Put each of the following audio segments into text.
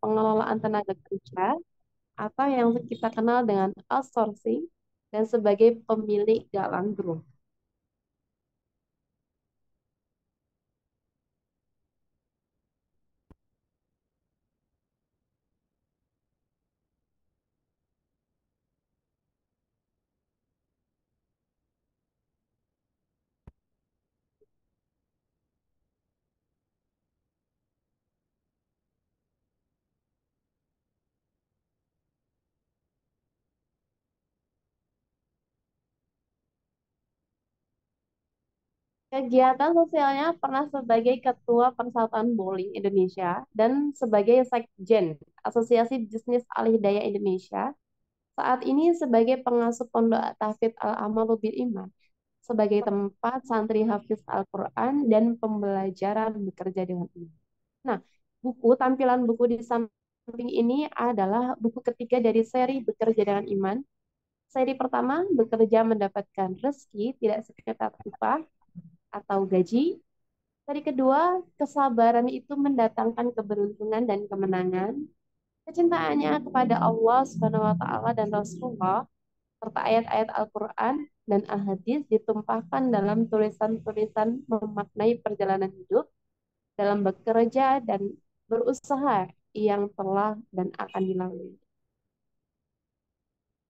pengelolaan tenaga kerja atau yang kita kenal dengan outsourcing dan sebagai pemilik galang group. Kegiatan sosialnya pernah sebagai Ketua Persatuan Bowling Indonesia dan sebagai Sekjen Asosiasi Bisnis Alih Daya Indonesia. Saat ini sebagai pengasuh Pondok Tahfidz Al-Amal Bil Iman, sebagai tempat santri hafiz Al-Quran dan pembelajaran bekerja dengan iman. Nah, tampilan buku di samping ini adalah buku ketiga dari seri Bekerja dengan Iman. Seri pertama, Bekerja Mendapatkan Rezeki, Tidak Sekedar Upah atau Gaji. Seri kedua, Kesabaran Itu Mendatangkan Keberuntungan dan Kemenangan. Kecintaannya kepada Allah Subhanahu wa taala dan Rasulullah serta ayat-ayat Al-Quran dan Al-Hadis ditumpahkan dalam tulisan-tulisan memaknai perjalanan hidup dalam bekerja dan berusaha yang telah dan akan dilalui.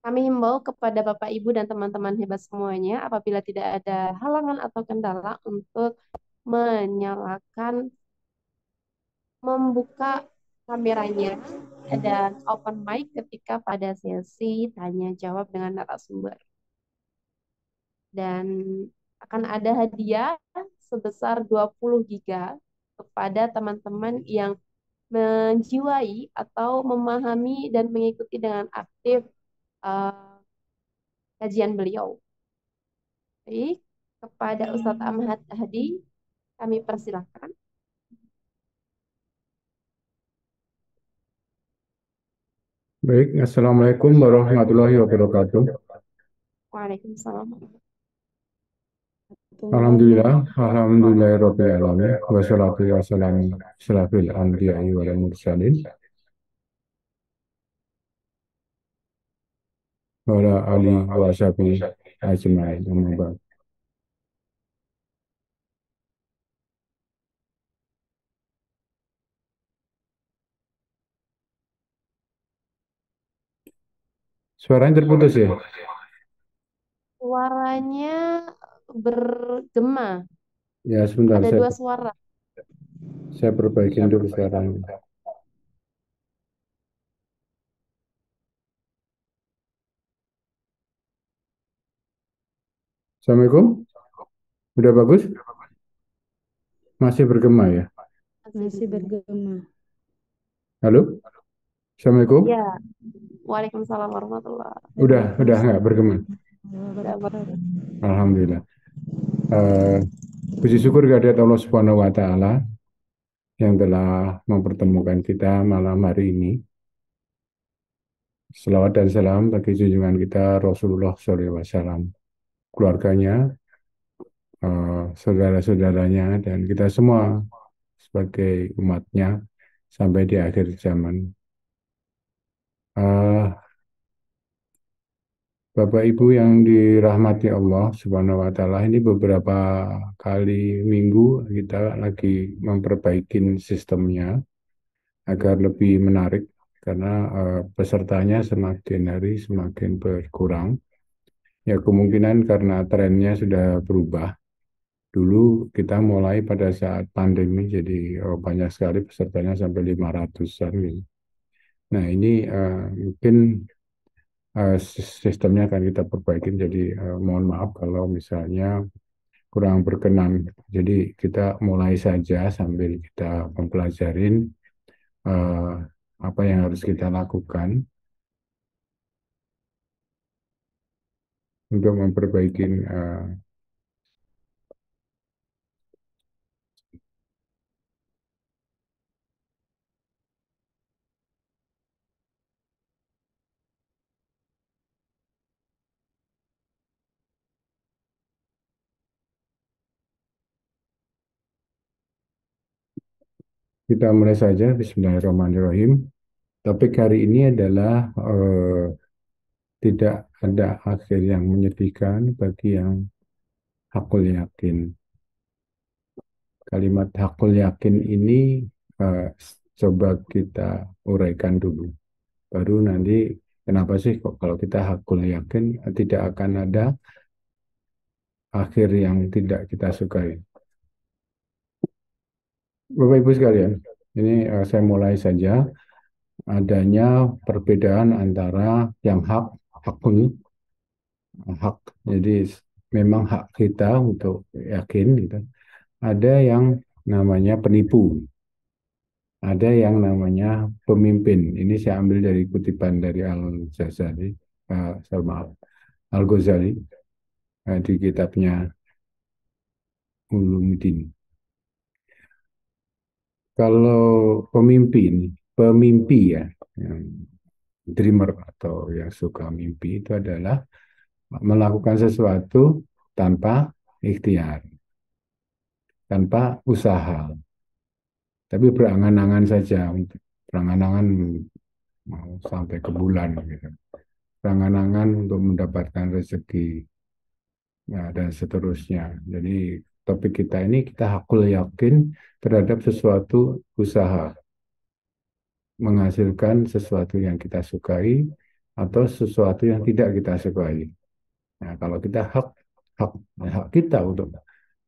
Kami himbau kepada Bapak, Ibu, dan teman-teman hebat semuanya apabila tidak ada halangan atau kendala untuk menyalakan, membuka kameranya dan open mic ketika pada sesi tanya jawab dengan narasumber. Dan akan ada hadiah sebesar 20 giga kepada teman-teman yang menjiwai atau memahami dan mengikuti dengan aktif uh, kajian beliau. Baik, kepada Ustadz Ahmad Hadi kami persilahkan. Baik, Assalamualaikum warahmatullahi wabarakatuh. Waalaikumsalam. Alhamdulillah, alhamdulillahirabbil alamin. Wassalatu wassalamu ala anbiya'i wal mursalin wa ala alihi wa sahbihi ajma'in. Amma ba'd. Suaranya terputus ya? Suaranya bergema. Ya, sebentar Ada saya dua suara. saya perbaikin dulu suaranya. Assalamualaikum. Udah bagus? Masih bergema ya? Masih bergema. Halo? Assalamualaikum. Ya, Waalaikumsalam warahmatullahi Udah nggak bergema? wabarakatuh. Alhamdulillah. Eh, Puji syukur kehadirat Allah Subhanahu wa taala yang telah mempertemukan kita malam hari ini. Selawat dan salam bagi junjungan kita Rasulullah SAW, keluarganya, saudara-saudaranya, dan kita semua sebagai umatnya sampai di akhir zaman. Eh, Bapak Ibu yang dirahmati Allah Subhanahu wa Ta'ala, ini beberapa kali minggu kita lagi memperbaiki sistemnya agar lebih menarik karena pesertanya semakin hari semakin berkurang. Ya kemungkinan karena trennya sudah berubah. Dulu kita mulai pada saat pandemi, jadi banyak sekali pesertanya sampai 500-an gitu. Nah ini mungkin sistemnya akan kita perbaiki, jadi mohon maaf kalau misalnya kurang berkenan. Jadi kita mulai saja sambil kita mempelajarin eh, apa yang harus kita lakukan untuk memperbaiki. Kita mulai saja. Bismillahirrahmanirrahim. Topik hari ini adalah tidak ada akhir yang menyedihkan bagi yang hakul yakin. Kalimat hakul yakin ini coba kita uraikan dulu. Baru nanti kenapa sih kok kalau kita hakul yakin tidak akan ada akhir yang tidak kita sukai. Bapak Ibu sekalian, ini saya mulai saja adanya perbedaan antara yang hakul, hak. Jadi memang hak kita untuk yakin gitu. Ada yang namanya penipu, ada yang namanya pemimpin. Ini saya ambil dari kutipan dari Al-Ghazali, maaf, Al-Ghazali di kitabnya Ulumuddin. Kalau pemimpi ya, yang dreamer atau yang suka mimpi itu adalah melakukan sesuatu tanpa ikhtiar, tanpa usaha, tapi berangan-angan saja, berangan-angan mau sampai ke bulan gitu. Berangan-angan untuk mendapatkan rezeki ya, dan seterusnya. Jadi topik kita ini kita hakul yakin terhadap sesuatu usaha menghasilkan sesuatu yang kita sukai atau sesuatu yang tidak kita sukai. Nah, kalau kita hak hak kita untuk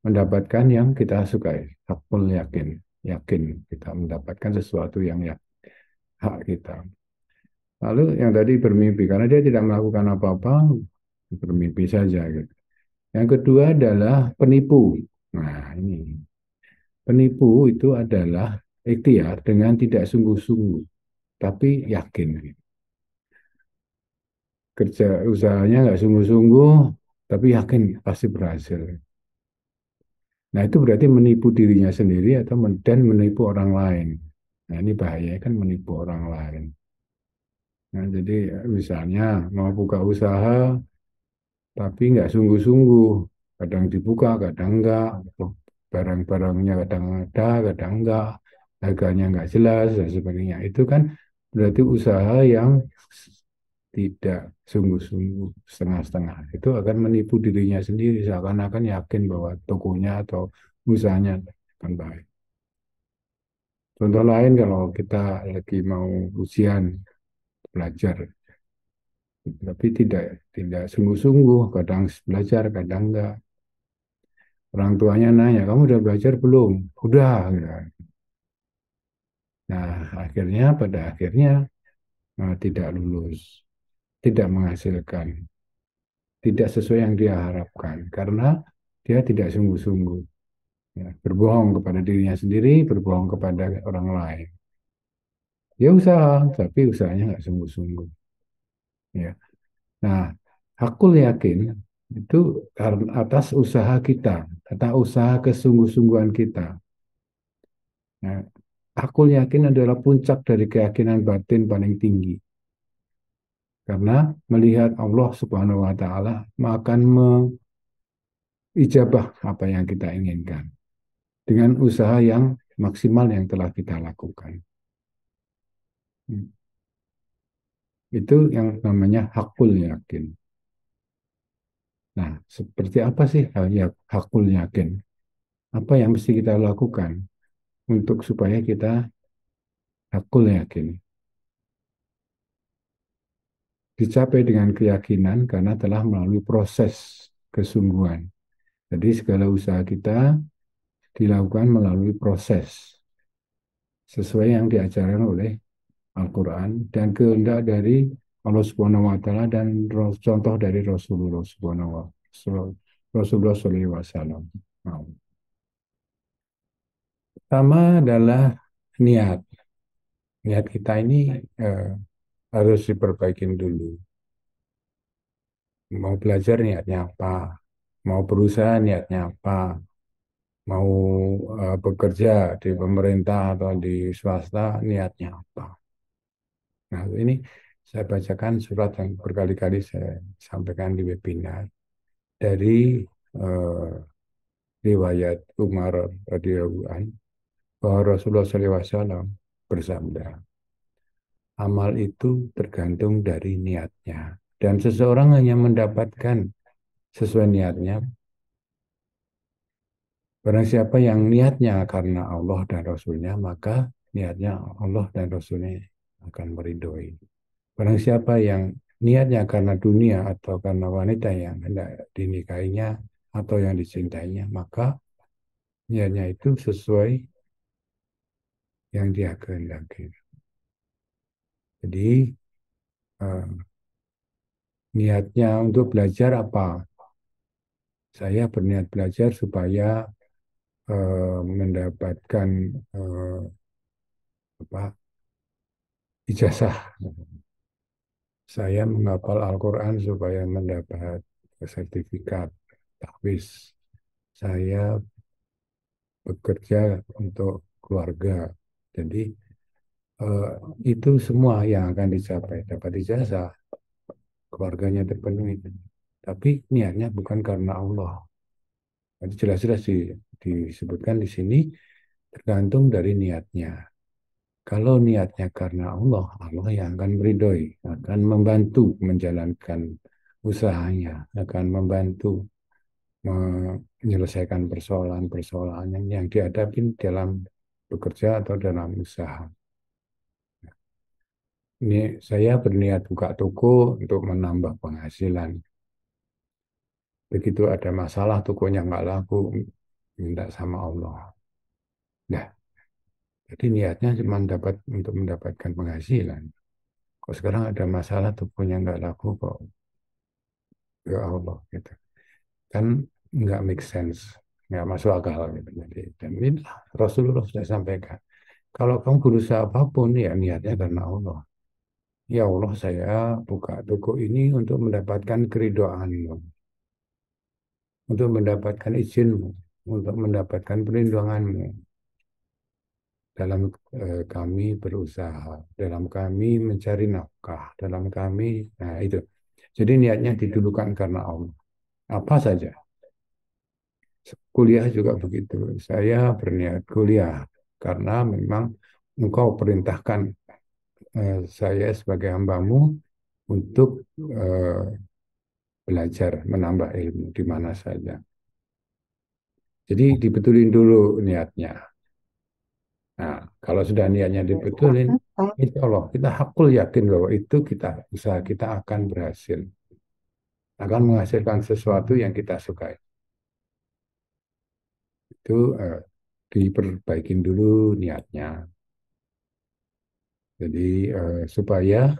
mendapatkan yang kita sukai, hakul yakin, yakin kita mendapatkan sesuatu yang ya hak kita. Lalu yang tadi bermimpi karena dia tidak melakukan apa-apa, bermimpi saja gitu. Yang kedua adalah penipu. Nah, ini penipu itu adalah ikhtiar dengan tidak sungguh-sungguh, tapi yakin. Kerja usahanya nggak sungguh-sungguh, tapi yakin pasti berhasil. Nah, itu berarti menipu dirinya sendiri atau dan menipu orang lain. Nah, ini bahaya kan menipu orang lain. Nah, jadi misalnya mau buka usaha, tapi nggak sungguh-sungguh. Kadang dibuka, kadang enggak. Barang-barangnya kadang ada, kadang enggak. Harganya nggak jelas, dan sebagainya. Itu kan berarti usaha yang tidak sungguh-sungguh, setengah-setengah. Itu akan menipu dirinya sendiri, seakan-akan yakin bahwa tokonya atau usahanya akan baik. Contoh lain kalau kita lagi mau ujian, belajar, tapi tidak sungguh-sungguh, kadang belajar, kadang enggak. Orang tuanya nanya, kamu udah belajar belum? Udah, gitu. Nah, pada akhirnya tidak lulus, tidak menghasilkan, tidak sesuai yang dia harapkan, karena dia tidak sungguh-sungguh. Ya, berbohong kepada dirinya sendiri, berbohong kepada orang lain. Dia usaha, tapi usahanya nggak sungguh-sungguh. Ya. Nah, hakul yakin itu karena atas usaha kita, atas usaha kesungguh-sungguhan kita. Nah, hakul yakin adalah puncak dari keyakinan batin paling tinggi. Karena melihat Allah Subhanahu wa Ta'ala akan ijabah apa yang kita inginkan dengan usaha yang maksimal yang telah kita lakukan. Itu yang namanya hakul yakin. Nah, seperti apa sih hakul yakin? Apa yang mesti kita lakukan untuk supaya kita hakul yakin? Dicapai dengan keyakinan karena telah melalui proses kesungguhan. Jadi segala usaha kita dilakukan melalui proses sesuai yang diajarkan oleh Al-Quran dan kehendak dari Allah Subhanahu wa taala dan contoh dari Rasulullah Subhanahu wa Rasulullah Sallallahu Alaihi Wasallam. Nah, pertama adalah niat. Niat kita ini eh, harus diperbaikin dulu. Mau belajar niatnya apa? Mau berusaha niatnya apa? Mau bekerja di pemerintah atau di swasta niatnya apa? Nah, ini saya bacakan surat yang berkali-kali saya sampaikan di webinar dari eh, riwayat Umar radhiyallahu anhu bahwa Rasulullah SAW bersabda, Amal itu tergantung dari niatnya. Dan seseorang hanya mendapatkan sesuai niatnya. Barang siapa yang niatnya karena Allah dan Rasulnya, maka niatnya Allah dan Rasulnya akan meridhoi. Barang siapa yang niatnya karena dunia atau karena wanita yang hendak dinikahinya atau yang dicintainya, maka niatnya itu sesuai yang dia kehendaki. Jadi niatnya untuk belajar apa? Saya berniat belajar supaya mendapatkan eh, apa ijazah. Saya menghafal Al-Quran supaya mendapat sertifikat tahfiz. Saya bekerja untuk keluarga. Jadi eh, itu semua yang akan dicapai. Dapat ijazah, keluarganya terpenuhi. Tapi niatnya bukan karena Allah. Jadi jelas-jelas disebutkan di sini tergantung dari niatnya. Kalau niatnya karena Allah, Allah yang akan meridhoi, akan membantu menjalankan usahanya, akan membantu menyelesaikan persoalan-persoalan yang dihadapi dalam bekerja atau dalam usaha. Ini saya berniat buka toko untuk menambah penghasilan. Begitu ada masalah, tokonya nggak laku, minta sama Allah. Nah, jadi niatnya cuma untuk mendapatkan penghasilan. Kok sekarang ada masalah, tokonya nggak laku kok, ya Allah gitu. Kan nggak make sense, nggak masuk akal gitu. Jadi, dan ini Rasulullah sudah sampaikan. Kalau kamu berusaha apapun, ya niatnya karena Allah. Ya Allah, saya buka toko ini untuk mendapatkan keridhaanmu, untuk mendapatkan izinmu, untuk mendapatkan perlindunganmu dalam kami berusaha, dalam kami mencari nafkah, dalam kami, nah itu. Jadi niatnya didulukan karena Allah. Apa saja. Kuliah juga begitu. Saya berniat kuliah karena memang engkau perintahkan saya sebagai hambamu untuk eh, belajar menambah ilmu di mana saja. Jadi dibetulin dulu niatnya. Nah, kalau sudah niatnya dibetulin, insya Allah kita hakul yakin bahwa itu usaha kita akan berhasil, akan menghasilkan sesuatu yang kita sukai. Itu diperbaikin dulu niatnya. Jadi supaya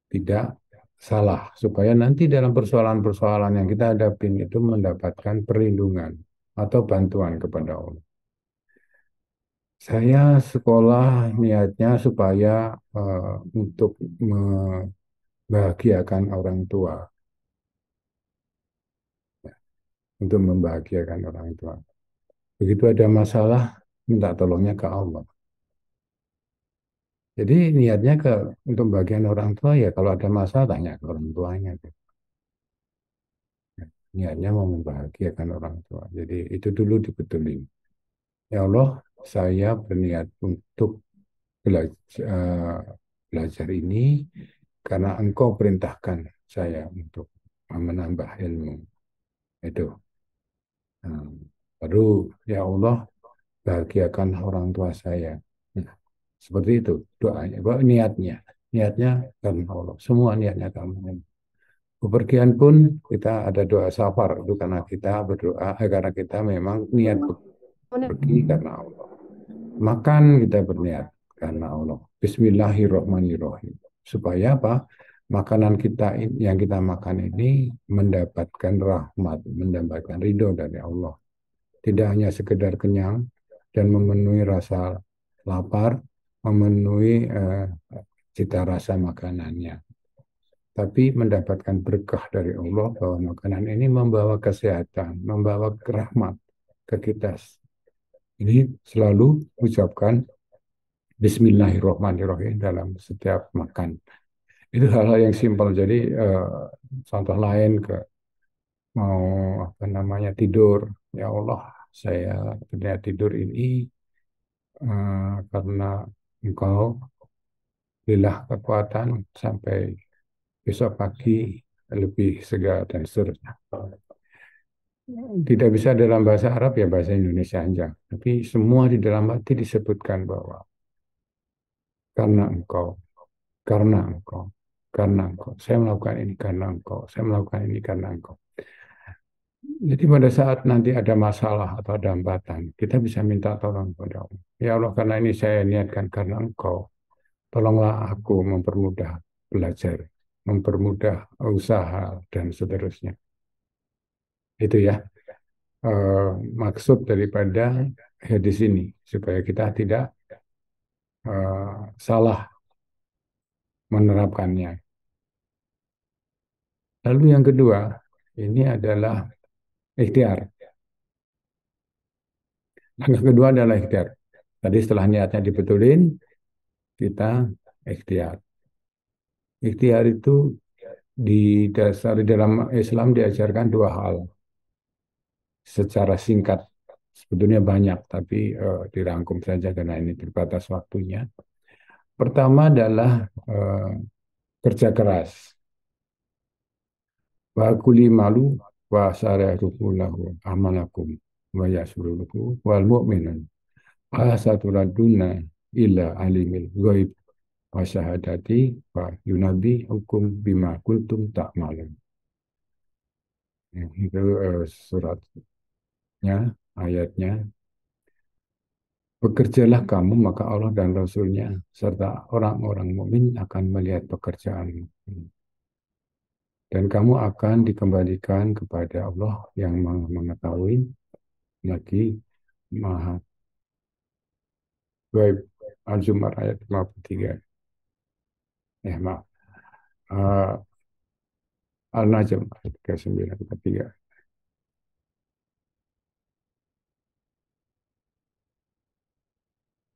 tidak salah, supaya nanti dalam persoalan-persoalan yang kita hadapin itu mendapatkan perlindungan atau bantuan kepada Allah. Saya sekolah niatnya supaya untuk membahagiakan orang tua, untuk membahagiakan orang tua. Begitu ada masalah, minta tolongnya ke Allah. Jadi niatnya untuk bagian orang tua ya kalau ada masalah tanya ke orang tuanya. Niatnya mau membahagiakan orang tua. Jadi itu dulu dibetulin. Ya Allah, saya berniat untuk belajar ini karena Engkau perintahkan saya untuk menambah ilmu. Itu. Nah, baru ya Allah bahagiakan orang tua saya. Nah, seperti itu doanya. Bahwa niatnya karena Allah. Semua niatnya karena Allah. Bepergian pun kita ada doa safar itu karena kita berdoa karena kita memang niat pergi karena Allah. Makan kita berniat karena Allah. Bismillahirrahmanirrahim. Supaya apa? Makanan kita yang kita makan ini mendapatkan rahmat, mendapatkan ridho dari Allah. Tidak hanya sekedar kenyang dan memenuhi rasa lapar, memenuhi cita rasa makanannya, tapi mendapatkan berkah dari Allah bahwa makanan ini membawa kesehatan, membawa rahmat ke kita. Ini selalu ucapkan Bismillahirrahmanirrahim dalam setiap makan. Itu hal-hal yang simpel. Jadi contoh lain mau apa namanya tidur, ya Allah saya berniat tidur ini karena Engkau berilah kekuatan sampai besok pagi lebih segar dan seterusnya. Tidak bisa dalam bahasa Arab ya bahasa Indonesia aja. Tapi semua di dalam hati disebutkan bahwa karena engkau, karena engkau, karena engkau. Saya melakukan ini karena engkau, saya melakukan ini karena engkau. Jadi pada saat nanti ada masalah atau ada hambatan, kita bisa minta tolong kepada Allah. Ya Allah, karena ini saya niatkan karena engkau. Tolonglah aku mempermudah belajar, mempermudah usaha, dan seterusnya. Itu ya eh, maksud daripada hadis ini, supaya kita tidak salah menerapkannya. Lalu yang kedua, ini adalah ikhtiar. Langkah kedua adalah ikhtiar. Tadi setelah niatnya dibetulin, kita ikhtiar. Ikhtiar itu di dasar dalam Islam diajarkan dua hal secara singkat. Sebetulnya banyak, tapi dirangkum saja karena ini terbatas waktunya. Pertama adalah kerja keras. Wa kuli malu wa sararuhu lahu amalakum wa yasruruhu wal mu'minun asaturaduna illa alimil ghaib wa syahadati wa yunabi hukum bima kuntum ta'malun. Itu suratnya, ayatnya. Bekerjalah kamu, maka Allah dan Rasulnya serta orang-orang mukmin akan melihat pekerjaanmu. Dan kamu akan dikembalikan kepada Allah yang Maha Mengetahui lagi Maha Gaib. Al-Zumar ayat 53. Maaf. Uh, Al-Najm ayat 39, 3.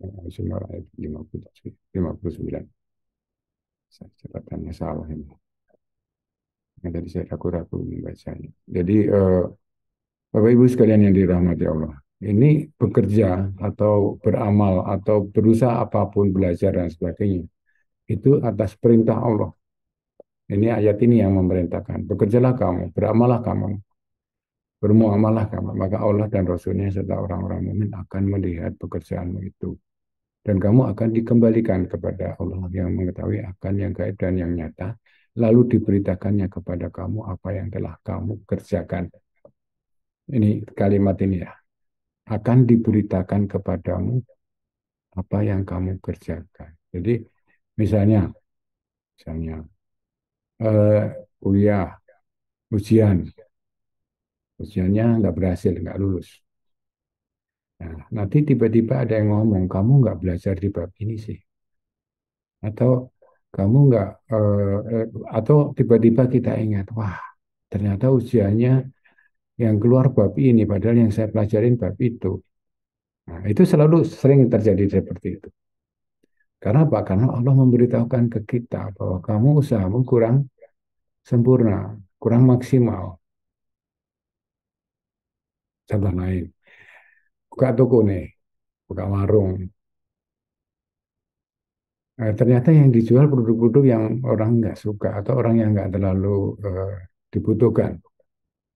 Al-Zumar ayat 59. Catatannya salah ini. Yang tadi saya ragu-ragu membacanya. Jadi Bapak Ibu sekalian yang dirahmati Allah, ini bekerja atau beramal atau berusaha apapun, belajar dan sebagainya, itu atas perintah Allah. Ini ayat ini yang memerintahkan. Bekerjalah kamu, beramalah kamu, bermuamalah kamu, maka Allah dan Rasulnya serta orang-orang mukmin akan melihat pekerjaanmu itu. Dan kamu akan dikembalikan kepada Allah yang mengetahui akan yang gaib dan yang nyata, lalu diberitakannya kepada kamu apa yang telah kamu kerjakan. Ini kalimat ini ya. Akan diberitakan kepadamu apa yang kamu kerjakan. Jadi misalnya eh, kuliah, ujiannya nggak berhasil, nggak lulus. Nah, nanti tiba-tiba ada yang ngomong, kamu nggak belajar di bab ini sih, atau kamu nggak, atau tiba-tiba kita ingat, wah, ternyata ujiannya yang keluar bab ini, padahal yang saya pelajarin bab itu. Nah, itu selalu sering terjadi seperti itu. Karena apa? Karena Allah memberitahukan ke kita bahwa kamu usahamu kurang sempurna, kurang maksimal. Contoh lain, buka toko nih, buka warung. Ternyata yang dijual produk-produk yang orang nggak suka atau orang yang nggak terlalu dibutuhkan.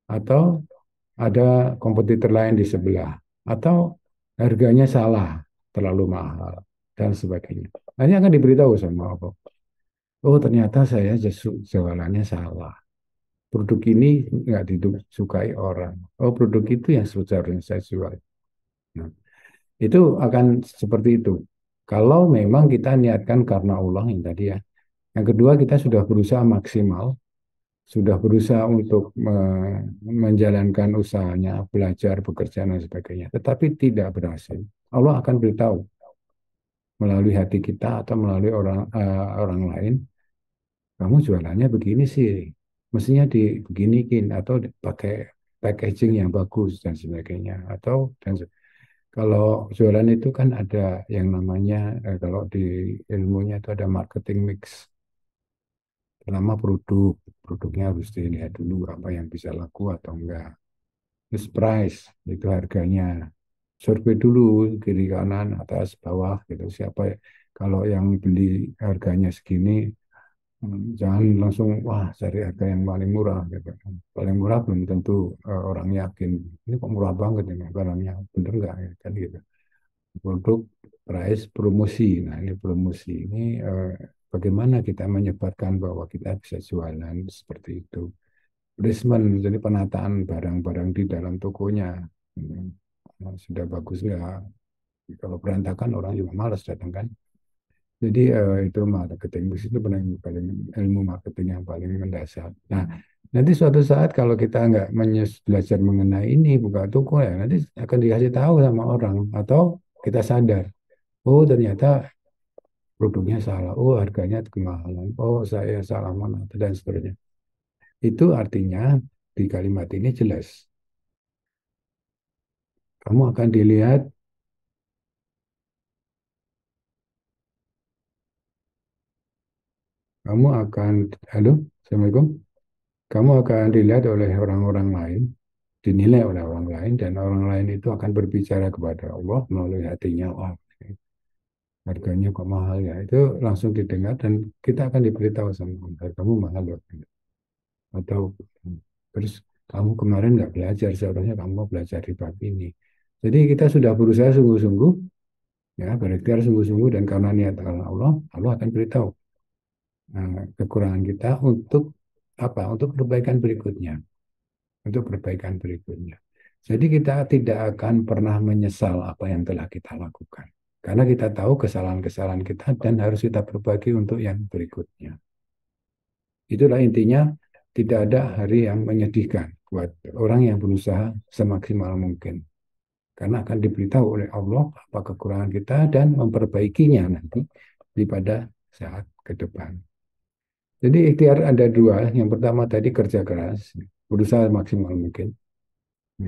Atau ada kompetitor lain di sebelah. Atau harganya salah, terlalu mahal, dan sebagainya. Nah, ini akan diberitahu sama apa? Oh, ternyata saya jualannya salah. Produk ini nggak disukai orang. Oh, produk itu yang seharusnya saya jual. Nah, itu akan seperti itu. Kalau memang kita niatkan karena Allah yang tadi ya. Yang kedua, kita sudah berusaha maksimal, sudah berusaha untuk menjalankan usahanya, belajar, bekerja, dan sebagainya. Tetapi tidak berhasil. Allah akan beritahu melalui hati kita atau melalui orang lain, kamu jualannya begini sih, mestinya dibeginiin atau pakai packaging yang bagus dan sebagainya. Atau kalau jualan itu kan ada yang namanya kalau di ilmunya itu ada marketing mix. Pertama produknya harus dilihat dulu apa yang bisa laku atau enggak. Terus price, itu harganya. Survei dulu kiri kanan atas bawah gitu siapa Kalau yang beli harganya segini, jangan langsung wah cari harga yang paling murah gitu. Paling murah belum tentu orang yakin ini kok murah banget ini barangnya, bener nggak ya kan gitu. Produk, price, promosi. Nah ini promosi ini bagaimana kita menyebarkan bahwa kita bisa jualan seperti itu. Placement, jadi penataan barang-barang di dalam tokonya. Hmm, sudah bagus nggak? Kalau berantakan orang juga malas datang kan. Jadi itu marketing di situ paling ilmu marketing yang paling mendasar. Nah, nanti suatu saat kalau kita nggak belajar mengenai ini buka toko ya nanti akan dikasih tahu sama orang atau kita sadar, oh ternyata produknya salah, oh harganya kemahalan, oh saya salah mana dan seterusnya. Itu artinya di kalimat ini jelas kamu akan dilihat, kamu akan, halo, assalamualaikum, kamu akan dilihat oleh orang-orang lain, dinilai oleh orang lain, dan orang lain itu akan berbicara kepada Allah melalui hatinya. Wah, harganya kok mahal ya. Itu langsung didengar dan kita akan diberitahu sama Allah, hargamu mahal loh. Atau terus kamu kemarin nggak belajar, seharusnya kamu mau belajar di bab ini. Jadi kita sudah berusaha sungguh-sungguh, ya berikhtiar sungguh-sungguh dan karena niat karena Allah, Allah akan beritahu kekurangan kita untuk apa? Untuk perbaikan berikutnya. Untuk perbaikan berikutnya. Jadi kita tidak akan pernah menyesal apa yang telah kita lakukan. Karena kita tahu kesalahan-kesalahan kita dan harus kita perbaiki untuk yang berikutnya. Itulah intinya, tidak ada hari yang menyedihkan buat orang yang berusaha semaksimal mungkin. Karena akan diberitahu oleh Allah apa kekurangan kita dan memperbaikinya nanti pada saat ke depan. Jadi ikhtiar ada dua. Yang pertama tadi kerja keras, berusaha maksimal mungkin.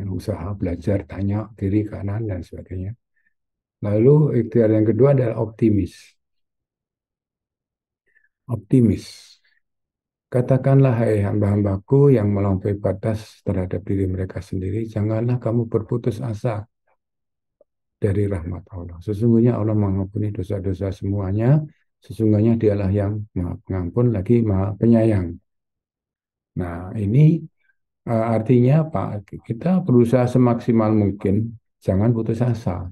Usaha, belajar, tanya, kiri, kanan, dan sebagainya. Lalu ikhtiar yang kedua adalah optimis. Optimis. Katakanlah, hai hamba-hambaku yang melampaui batas terhadap diri mereka sendiri, janganlah kamu berputus asa dari rahmat Allah. Sesungguhnya Allah mengampuni dosa-dosa semuanya. Sesungguhnya dialah yang maha pengampun lagi maha penyayang. Nah, ini artinya apa? Kita berusaha semaksimal mungkin, jangan putus asa.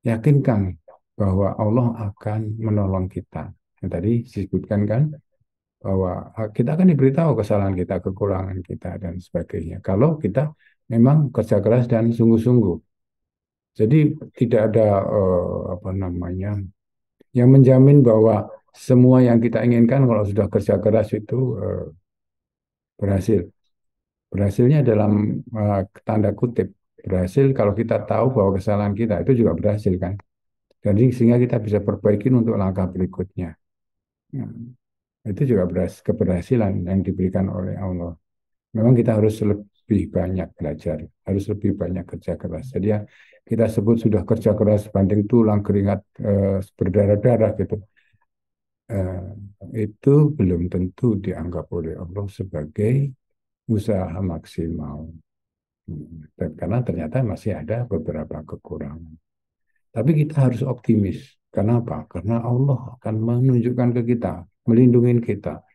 Yakinkan bahwa Allah akan menolong kita. Yang tadi disebutkan kan, bahwa kita akan diberitahu kesalahan kita, kekurangan kita, dan sebagainya. Kalau kita memang kerja keras dan sungguh-sungguh. Jadi tidak ada apa namanya yang menjamin bahwa semua yang kita inginkan kalau sudah kerja keras itu berhasil. Berhasilnya dalam tanda kutip berhasil kalau kita tahu bahwa kesalahan kita itu juga berhasil kan. Jadi sehingga kita bisa perbaiki untuk langkah berikutnya. Nah, itu juga keberhasilan yang diberikan oleh Allah. Memang kita harus lebih banyak belajar, harus lebih banyak kerja keras. Jadi ya kita sebut sudah kerja keras banding tulang keringat berdarah-darah gitu. Eh, itu belum tentu dianggap oleh Allah sebagai usaha maksimal. Dan karena ternyata masih ada beberapa kekurangan. Tapi kita harus optimis. Kenapa? Karena Allah akan menunjukkan ke kita, melindungi kita,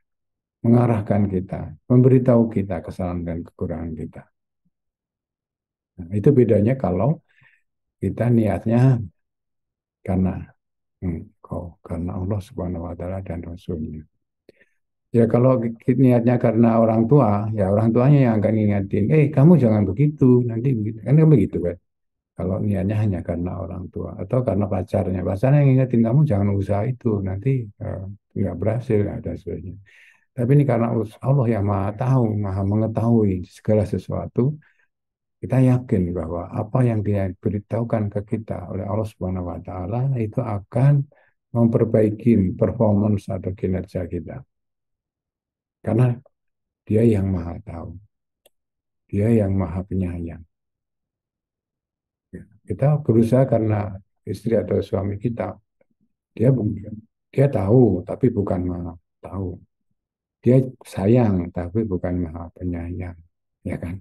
mengarahkan kita, memberitahu kita kesalahan dan kekurangan kita. Nah, itu bedanya kalau kita niatnya karena karena Allah Subhanahu wa taala dan Rasulnya. Ya kalau niatnya karena orang tua, ya orang tuanya yang akan ngingetin, kamu jangan begitu, nanti begitu. Kan begitu kan. Kalau niatnya hanya karena orang tua atau karena pacarnya, pacarnya yang ngingetin kamu jangan usaha itu, nanti eh, nggak berhasil, nggak ada sebagainya. Tapi ini karena Allah yang maha tahu, maha mengetahui segala sesuatu, kita yakin bahwa apa yang dia beritahukan ke kita oleh Allah Subhanahu wa taala itu akan memperbaiki performance atau kinerja kita. Karena dia yang maha tahu, dia yang maha penyayang. Ya, kita berusaha karena istri atau suami kita, dia dia tahu tapi bukan maha tahu. Dia sayang tapi bukan maha penyayang, ya kan?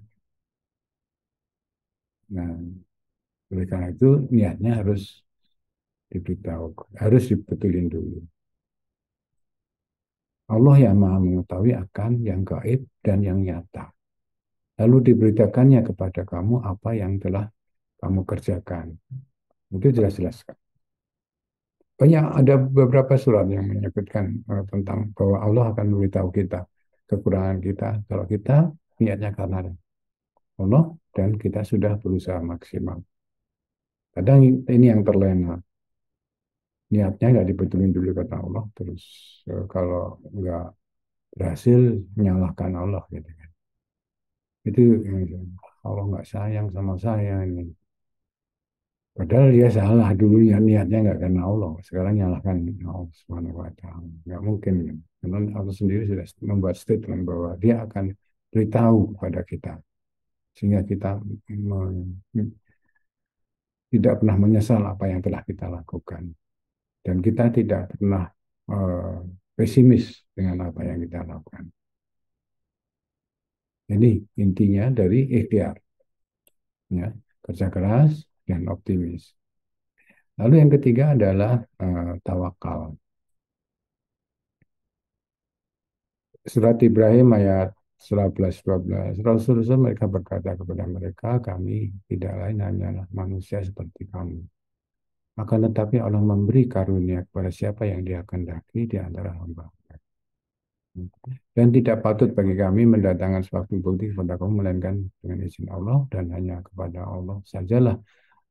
Nah, oleh karena itu niatnya harus diberitahu, harus dibetulin dulu. Allah yang maha mengetahui akan yang gaib dan yang nyata. Lalu diberitakannya kepada kamu apa yang telah kamu kerjakan. Itu jelas-jelas. Banyak ada beberapa surat yang menyebutkan tentang bahwa Allah akan memberitahu kita kekurangan kita kalau kita niatnya karena Allah dan kita sudah berusaha maksimal. Kadang ini yang terlena. Niatnya nggak dibetulin dulu kata Allah, terus kalau nggak berhasil menyalahkan Allah gitu kan. Itu Allah nggak sayang sama saya ini. Padahal dia salah dulunya, niatnya nggak karena Allah. Sekarang nyalahkan Allah Subhanahu wa Ta'ala. Nggak mungkin. Kan? Karena Allah sendiri sudah membuat statement bahwa dia akan beritahu kepada kita. Sehingga kita tidak pernah menyesal apa yang telah kita lakukan. Dan kita tidak pernah pesimis dengan apa yang kita lakukan. Ini intinya dari ikhtiar. Ya, kerja keras dan optimis. Lalu yang ketiga adalah tawakal. Surat Ibrahim ayat 11-12. Rasul-Rasul mereka berkata kepada mereka, kami tidak lain hanyalah manusia seperti kamu. Akan tetapi Allah memberi karunia kepada siapa yang dia kehendaki di antara hamba. Dan tidak patut bagi kami mendatangkan suatu bukti kepada kamu melainkan dengan izin Allah dan hanya kepada Allah sajalah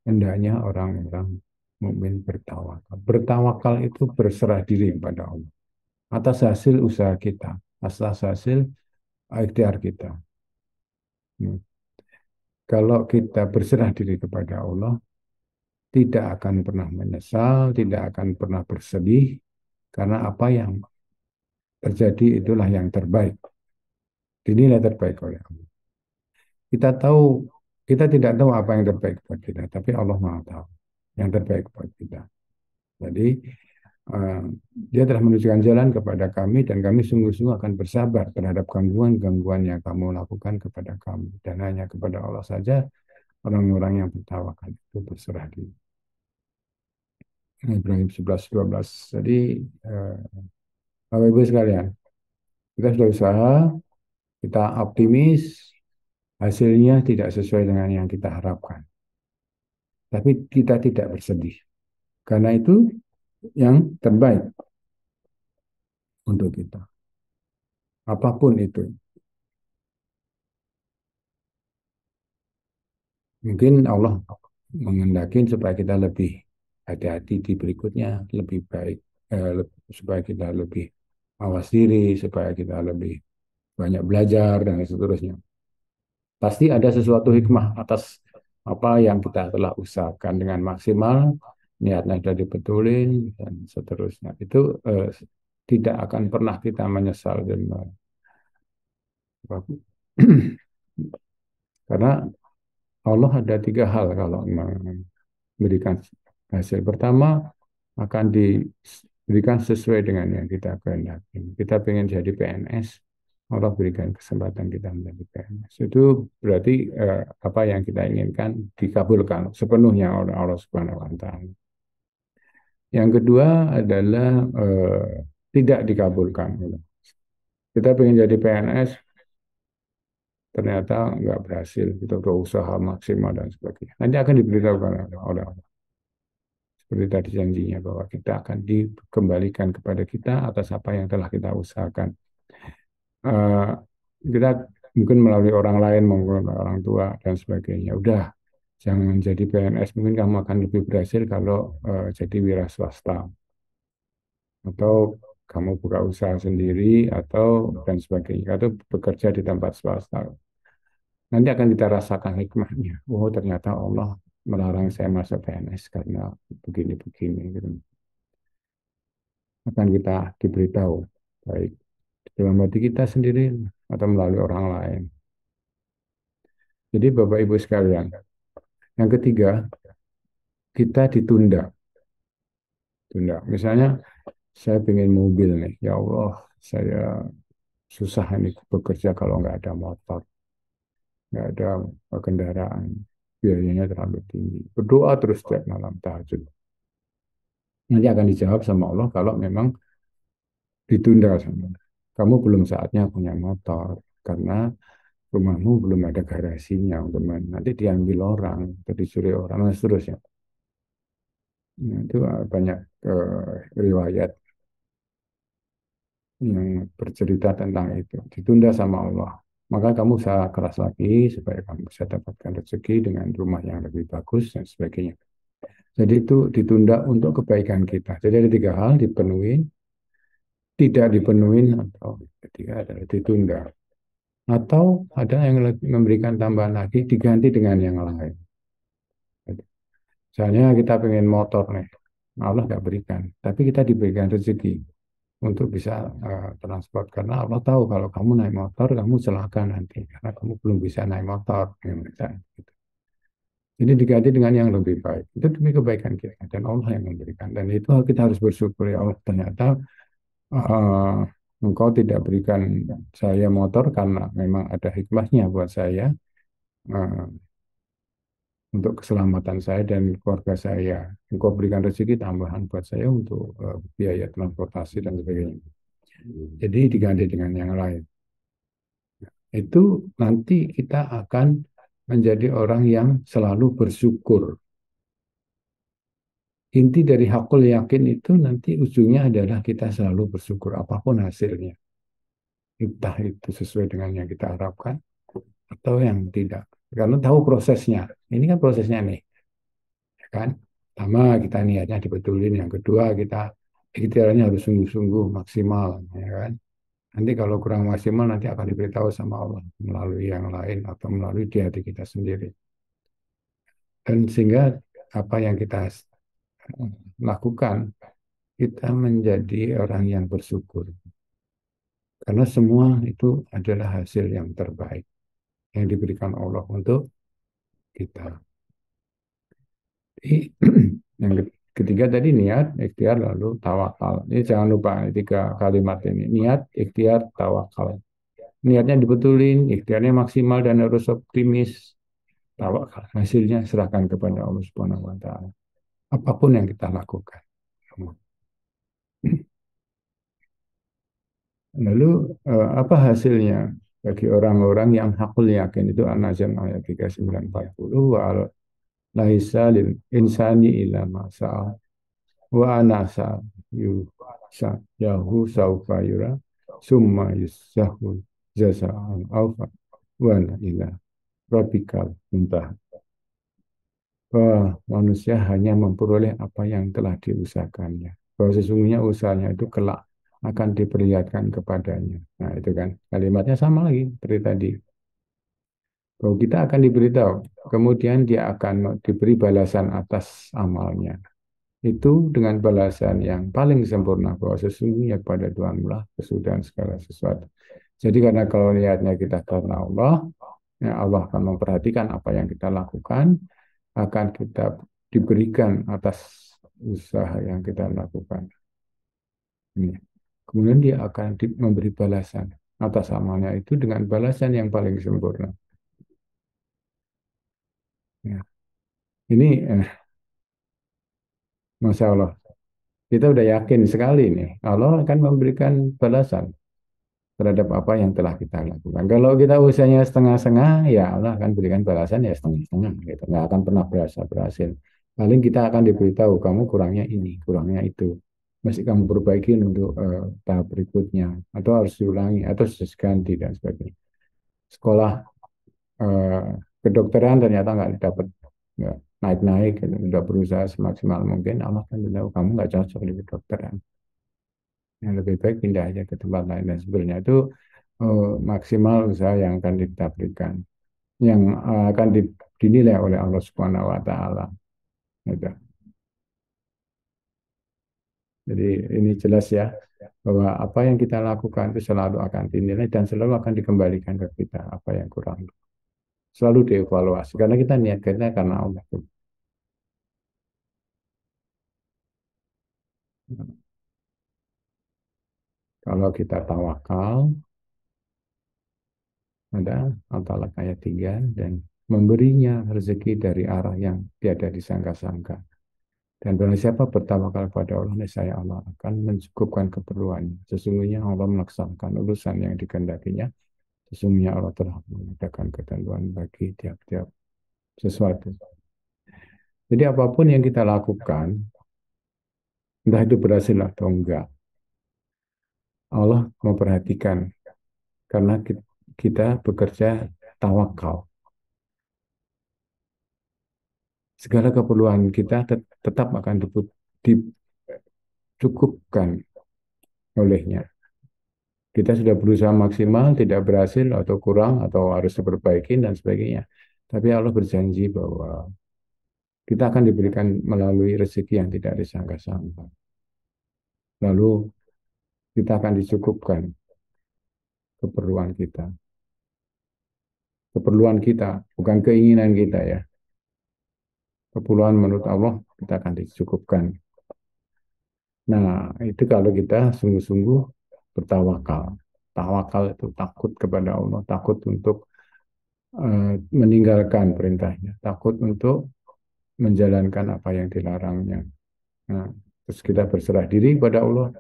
hendaknya orang-orang mukmin bertawakal. Bertawakal itu berserah diri kepada Allah atas hasil usaha kita, atas hasil ikhtiar kita. Kalau kita berserah diri kepada Allah, tidak akan pernah menyesal, tidak akan pernah bersedih, karena apa yang terjadi itulah yang terbaik. Dinilai terbaik oleh Allah. Kita tahu, kita tidak tahu apa yang terbaik buat kita, tapi Allah Maha tahu yang terbaik buat kita. Jadi dia telah menunjukkan jalan kepada kami dan kami sungguh-sungguh akan bersabar terhadap gangguan-gangguan yang kamu lakukan kepada kami. Dan hanya kepada Allah saja orang-orang yang bertawakal itu berserah diri. Ibrahim 11-12. Jadi Bapak Ibu sekalian, kita sudah usaha, kita optimis, hasilnya tidak sesuai dengan yang kita harapkan. Tapi kita tidak bersedih. Karena itu yang terbaik untuk kita. Apapun itu. Mungkin Allah mengendaki supaya kita lebih hati-hati di berikutnya, lebih baik, supaya kita lebih awas diri, supaya kita lebih banyak belajar, dan seterusnya. Pasti ada sesuatu hikmah atas apa yang kita telah usahakan dengan maksimal, niatnya sudah dibetulin, dan seterusnya. Itu tidak akan pernah kita menyesal. Dan, karena Allah ada tiga hal kalau memberikan hasil. Pertama, akan diberikan sesuai dengan yang kita kehendaki. Kita pengen jadi PNS, Allah berikan kesempatan kita menjadi PNS. Itu berarti apa yang kita inginkan dikabulkan sepenuhnya oleh Allah Subhanahu wa Ta'ala. Yang kedua adalah tidak dikabulkan. Kita pengen jadi PNS, ternyata nggak berhasil, kita berusaha maksimal dan sebagainya. Nanti akan diberitahukan oleh Allah. Seperti tadi janjinya bahwa kita akan dikembalikan kepada kita atas apa yang telah kita usahakan. Kita mungkin melalui orang lain, maupun orang tua dan sebagainya. Udah, jangan jadi PNS, mungkin kamu akan lebih berhasil kalau jadi wira swasta. Atau kamu buka usaha sendiri, atau dan sebagainya. Atau bekerja di tempat swasta. Nanti akan kita rasakan hikmahnya. Oh, ternyata Allah melarang saya masuk PNS karena begini-begini. Gitu. Akan kita diberitahu, baik dalam hati kita sendiri atau melalui orang lain. Jadi Bapak Ibu sekalian, yang ketiga, kita ditunda. Tunda. Misalnya, saya ingin mobil nih, ya Allah, saya susah ini bekerja kalau nggak ada motor. Nggak ada kendaraan, biayanya terlalu tinggi. Berdoa terus setiap malam tahajud. Nanti akan dijawab sama Allah kalau memang ditunda sama Allah. Kamu belum saatnya punya motor karena rumahmu belum ada garasinya untuk nanti diambil orang, atau dicuri orang, dan seterusnya. Nah, itu banyak riwayat yang bercerita tentang itu. Ditunda sama Allah. Maka kamu usaha keras lagi supaya kamu bisa dapatkan rezeki dengan rumah yang lebih bagus dan sebagainya. Jadi itu ditunda untuk kebaikan kita. Jadi ada tiga hal, dipenuhi, tidak dipenuhi, atau ketiga adalah ditunda. Atau ada yang memberikan tambahan lagi, diganti dengan yang lain. Misalnya kita pengen motor nih, Allah nggak berikan, tapi kita diberikan rezeki untuk bisa transport karena Allah tahu kalau kamu naik motor kamu celaka nanti karena kamu belum bisa naik motor ya, misalnya, gitu. Jadi diganti dengan yang lebih baik itu demi kebaikan kita dan Allah yang memberikan dan itu kita harus bersyukur ya Allah ternyata eh, engkau tidak berikan saya motor karena memang ada hikmahnya buat saya eh, untuk keselamatan saya dan keluarga saya. Engkau berikan rezeki tambahan buat saya untuk biaya transportasi dan sebagainya. Jadi diganti dengan yang lain. Itu nanti kita akan menjadi orang yang selalu bersyukur. Inti dari hakul yakin itu nanti ujungnya adalah kita selalu bersyukur apapun hasilnya. Entah itu sesuai dengan yang kita harapkan atau yang tidak. Karena tahu prosesnya. Ini kan prosesnya nih, ya kan? Pertama kita niatnya dibetulin, yang kedua kita ikhtiarnya harus sungguh-sungguh maksimal, ya kan? Nanti kalau kurang maksimal nanti akan diberitahu sama Allah melalui yang lain atau melalui di hati kita sendiri. Dan sehingga apa yang kita lakukan, kita menjadi orang yang bersyukur. Karena semua itu adalah hasil yang terbaik yang diberikan Allah untuk kita. Jadi, yang ketiga tadi niat, ikhtiar, lalu tawakal. Ini jangan lupa ini tiga kalimat ini. Niat, ikhtiar, tawakal. Niatnya dibetulin, ikhtiarnya maksimal dan harus optimis. Tawakal. Hasilnya serahkan kepada Allah Subhanahu wa taala. Apapun yang kita lakukan. Lalu apa hasilnya bagi orang-orang yang hakul yakin itu An-Najm ayat 3940 wa laisa lil insani illa ma sa'a wa anasa yusa yahu saufa yura summa yusahu jaza'an awfa wa ila rabbikal muntah bahwa manusia hanya memperoleh apa yang telah diusahakannya bahwa sesungguhnya usahanya itu kelak akan diperlihatkan kepadanya. Nah, itu kan kalimatnya sama lagi seperti tadi. Bahwa kita akan diberitahu, kemudian dia akan diberi balasan atas amalnya. Itu dengan balasan yang paling sempurna bahwa sesungguhnya pada Tuhanmu lah kesudahan segala sesuatu. Jadi karena kalau niatnya kita karena Allah, ya Allah akan memperhatikan apa yang kita lakukan, akan kita diberikan atas usaha yang kita lakukan. Ini. Kemudian dia akan memberi balasan atas amalnya itu dengan balasan yang paling sempurna. Ya. Ini Masya Allah, kita udah yakin sekali nih, Allah akan memberikan balasan terhadap apa yang telah kita lakukan. Kalau kita usahanya setengah-setengah, ya Allah akan berikan balasan ya setengah-setengah, gitu. Nggak akan pernah berhasil. Paling kita akan diberitahu, kamu kurangnya ini, kurangnya itu. Mesti kamu perbaiki untuk tahap berikutnya, atau harus diulangi, atau harus diganti, dan sebagainya. Sekolah eh, kedokteran ternyata nggak dapat nggak naik-naik, gitu. Udah berusaha semaksimal mungkin, Allah kan tahu kamu nggak cocok di kedokteran. Yang lebih baik pindah aja ke tempat lain dan sebenarnya itu maksimal usaha yang akan kita berikan, yang akan dinilai oleh Allah Subhanahu Wa Taala. Gitu. Jadi ini jelas ya bahwa apa yang kita lakukan itu selalu akan dinilai dan selalu akan dikembalikan ke kita apa yang kurang. Selalu dievaluasi karena kita niat kita karena Allah. Kalau kita tawakal, ada Al-Talaq ayat 3 dan memberinya rezeki dari arah yang tiada disangka-sangka. Dan barang siapa bertawakal pada Allah, niscaya Allah akan mencukupkan keperluannya. Sesungguhnya Allah melaksanakan urusan yang dikehendakinya. Sesungguhnya Allah telah mengadakan ketentuan bagi tiap-tiap sesuatu. Jadi apapun yang kita lakukan, entah itu berhasil atau enggak, Allah memperhatikan karena kita bekerja tawakal. Segala keperluan kita tetap akan dicukupkan olehnya. Kita sudah berusaha maksimal, tidak berhasil atau kurang atau harus diperbaiki dan sebagainya. Tapi Allah berjanji bahwa kita akan diberikan melalui rezeki yang tidak disangka-sangka. Lalu kita akan dicukupkan keperluan kita. Keperluan kita, bukan keinginan kita ya. Keperluan menurut Allah kita akan dicukupkan. Nah, itu kalau kita sungguh-sungguh bertawakal. Tawakal itu takut kepada Allah, takut untuk meninggalkan perintahnya, takut untuk menjalankan apa yang dilarangnya. Nah, terus kita berserah diri pada Allah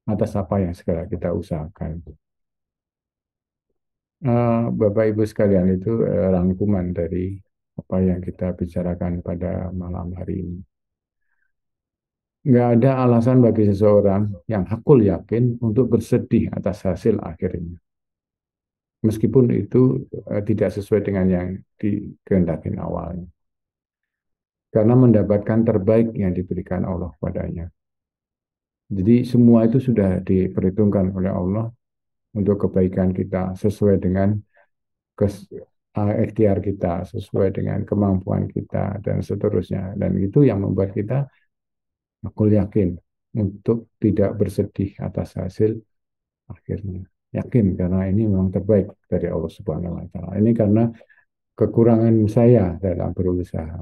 atas apa yang segala kita usahakan. Bapak Ibu sekalian, itu rangkuman dari apa yang kita bicarakan pada malam hari ini. Nggak ada alasan bagi seseorang yang hakul yakin untuk bersedih atas hasil akhirnya. Meskipun itu tidak sesuai dengan yang dikehendaki awalnya. Karena mendapatkan terbaik yang diberikan Allah padanya. Jadi semua itu sudah diperhitungkan oleh Allah untuk kebaikan kita sesuai dengan ikhtiar kita, sesuai dengan kemampuan kita dan seterusnya. Dan itu yang membuat kita aku yakin untuk tidak bersedih atas hasil akhirnya. Yakin karena ini memang terbaik dari Allah Subhanahu wa taala. Ini karena kekurangan saya dalam berusaha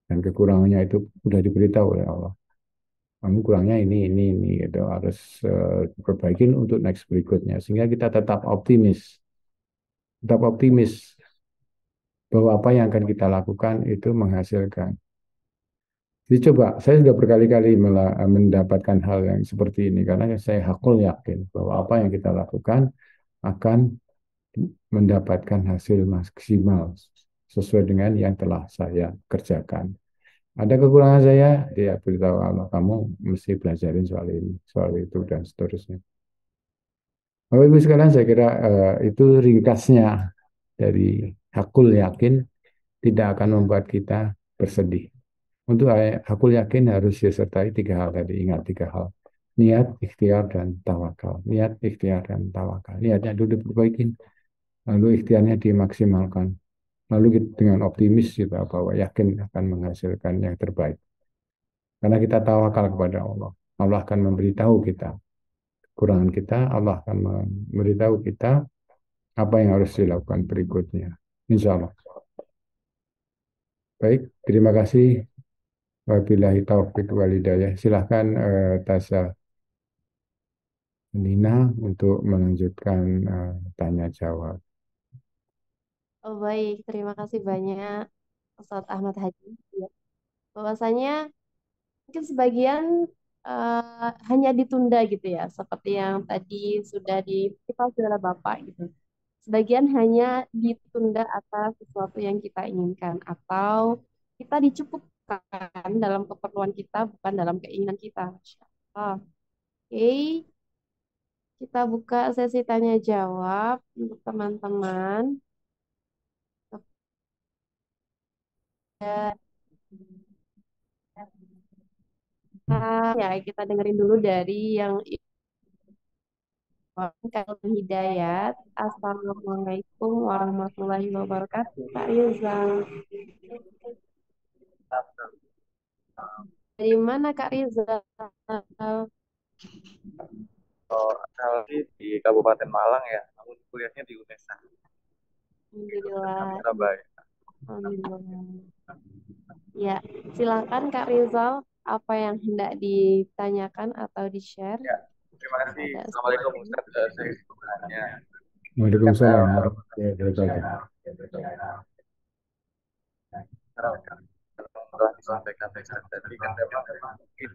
dan kekurangannya itu sudah diberitahu oleh Allah. Kamu kurangnya ini itu harus perbaikin untuk next berikutnya sehingga kita tetap optimis bahwa apa yang akan kita lakukan itu menghasilkan. Jadi coba, saya sudah berkali-kali mendapatkan hal yang seperti ini karena saya hakul yakin bahwa apa yang kita lakukan akan mendapatkan hasil maksimal sesuai dengan yang telah saya kerjakan. Ada kekurangan saya, dia beritahu Allah, kamu mesti belajarin soal ini, soal itu, dan seterusnya. Bapak Ibu sekalian, saya kira itu ringkasnya dari hakul yakin tidak akan membuat kita bersedih. Untuk hakul yakin harus disertai tiga hal tadi, ingat tiga hal. Niat, ikhtiar, dan tawakal. Niat, ikhtiar, dan tawakal. Niatnya dulu diperbaikin, lalu ikhtiarnya dimaksimalkan. Lalu dengan optimis kita bahwa yakin akan menghasilkan yang terbaik. Karena kita tawakal kepada Allah. Allah akan memberitahu kita kekurangan kita, Allah akan memberitahu kita apa yang harus dilakukan berikutnya. Insya Allah. Baik, terima kasih. Wabillahi taufiq walhidayah. Silahkan Tasya Nina untuk melanjutkan tanya jawab. Oh, baik, terima kasih banyak Ustadz Ahmad Haji. Ya. Bahwasanya mungkin sebagian hanya ditunda gitu ya, seperti yang tadi sudah dikasih oleh Bapak gitu. Sebagian hanya ditunda atas sesuatu yang kita inginkan atau kita dicukupkan dalam keperluan kita, bukan dalam keinginan kita. Masya Allah. Oke, kita buka sesi tanya jawab untuk teman-teman. Ya, kita dengerin dulu dari yang kalau Hidayat. Assalamualaikum warahmatullahi wabarakatuh, Kak Rizal. Dari mana Kak Rizal? Oh, asal di Kabupaten Malang ya, namun kuliahnya di UNESA, Universitas Alhamdulillah. Surabaya. Alhamdulillah. Ya, silakan Kak Rizal. Apa yang hendak ditanyakan atau di-share Ya, terima kasih. kepada Assalamualaikum speaker? Ustaz. Saya sebenarnya kan Waalaikumsalam warahmatullahi wabarakatuh. umroh di sampaikan tadi kan memang mungkin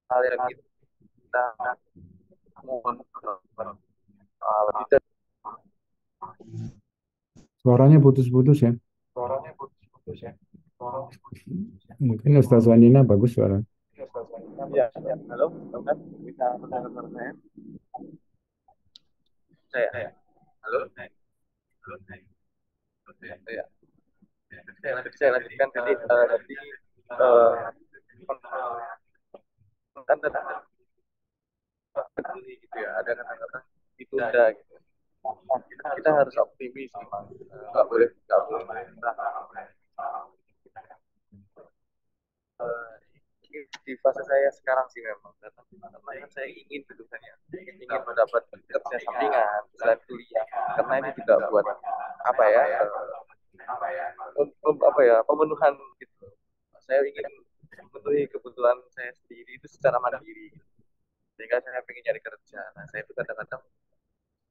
hal yang kita mohon lebih Suaranya putus-putus ya. Mungkin Ustaz Wanina bagus suara. ya, halo, kan bisa mendengar suara saya, halo, ya, saya lanjutkan tadi kan tadi gitu ya, ada kata-kata ditunda gitu. Kita harus optimis, nggak boleh di fase saya sekarang sih memang karena saya ingin kedudukannya ingin mendapat kerja sampingan selain kuliah karena ini juga buat apa ya pemenuhan gitu. Saya ingin memenuhi kebutuhan saya sendiri itu secara mandiri sehingga saya ingin nyari kerja. Nah saya itu kadang-kadang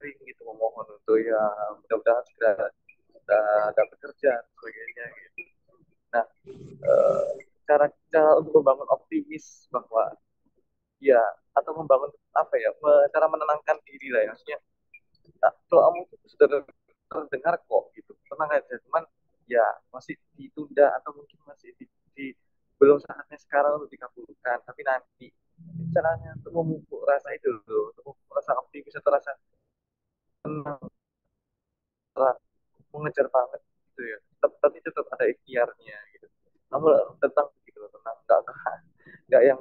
sering gitu memohon untuk ya mudah-mudahan segera dapat kerja dan sebagainya gitu. Nah cara untuk membangun optimis bahwa ya atau membangun apa ya cara menenangkan diri lah ya maksudnya doamu itu sudah terdengar kok gitu tenang aja cuman ya masih ditunda atau mungkin masih belum saatnya sekarang untuk dikabulkan tapi nanti caranya untuk memupuk rasa itu loh untuk memupuk rasa optimis atau rasa tenang mengejar banget gitu ya tapi tetap ada ikhtiarnya gitu namun tentang gitu tenang nggak yang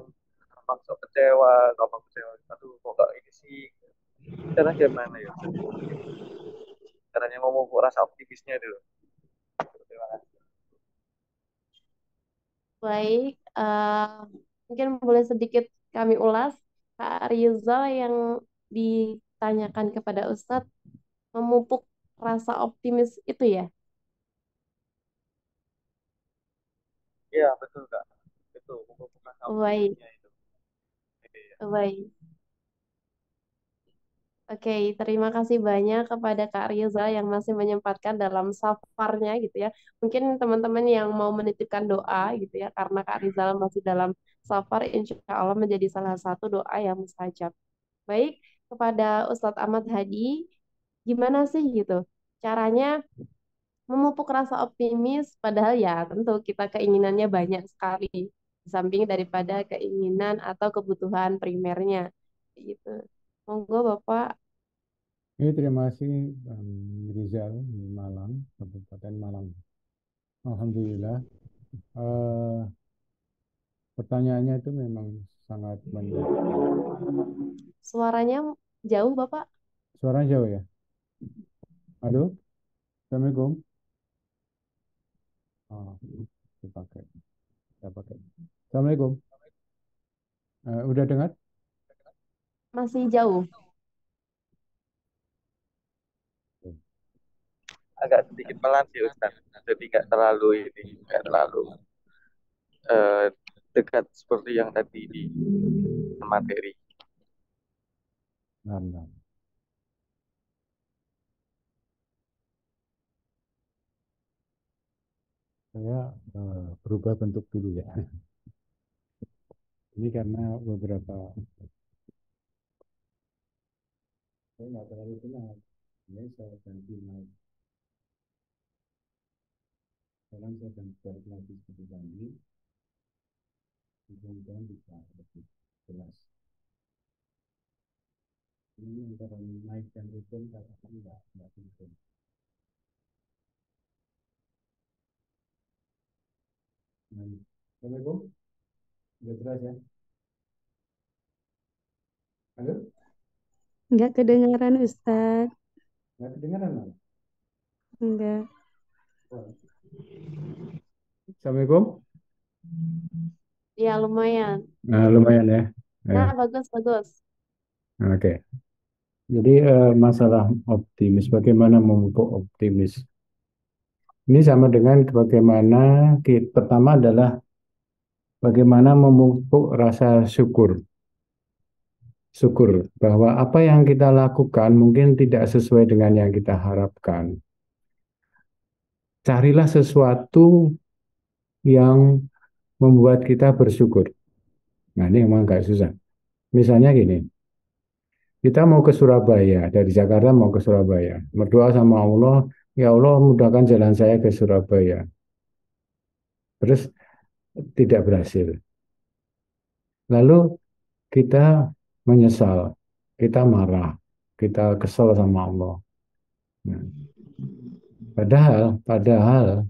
gampang sok kecewa aduh kok nggak ini sih cara gimana ya caranya ngomong rasa optimisnya dulu. Terima kasih. Baik, mungkin boleh sedikit kami ulas. Kak Rizal yang ditanyakan kepada Ustadz memupuk rasa optimis itu ya? Iya betul kak betul bukan Baik, optimisnya itu. Iya. baik. Oke, terima kasih banyak kepada Kak Riza yang masih menyempatkan dalam safarnya gitu ya. Mungkin teman-teman yang mau menitipkan doa gitu ya, karena Kak Rizal masih dalam safar, insya Allah menjadi salah satu doa yang mustajab. Baik, kepada Ustadz Ahmad Hadi, gimana sih gitu caranya memupuk rasa optimis, padahal ya tentu kita keinginannya banyak sekali, di samping daripada keinginan atau kebutuhan primernya gitu. Monggo Bapak. Terima kasih Bang Rizal di Malang, Kabupaten Malang. Alhamdulillah. Eh, Pertanyaannya itu memang sangat menarik. Suaranya jauh, Bapak? Suaranya jauh ya? Halo? Assalamualaikum. Oh, dipakai. Saya pakai. Assalamualaikum. Udah dengar? Masih jauh. Agak sedikit pelan sih Ustaz jadi nggak terlalu eh, dekat seperti yang tadi di materi. Nah, nah. Saya berubah bentuk dulu ya. Ini karena beberapa saya nggak terlalu kenal. Ini saya ganti mic. Sekarang saya ganti balik lagi seperti tadi. Mudah-mudahan bisa lebih jelas. Ini antara mic dan headphone katakan nggak sinkron. Nah, Assalamualaikum. Sudah jelas ya? Halo? Enggak kedengaran Ustadz. Nggak kedengaran Mas? Enggak. Assalamualaikum. Ya, lumayan. Nah, lumayan ya. Nah, bagus, bagus. Oke. Jadi masalah optimis, bagaimana memupuk optimis? Ini sama dengan bagaimana pertama adalah bagaimana memupuk rasa syukur. Syukur bahwa apa yang kita lakukan mungkin tidak sesuai dengan yang kita harapkan. Carilah sesuatu yang membuat kita bersyukur. Nah, ini emang agak susah. Misalnya gini, kita mau ke Surabaya, dari Jakarta mau ke Surabaya. Berdoa sama Allah, ya Allah mudahkan jalan saya ke Surabaya. Terus tidak berhasil. Lalu kita menyesal, kita marah, kita kesal sama Allah. Nah, padahal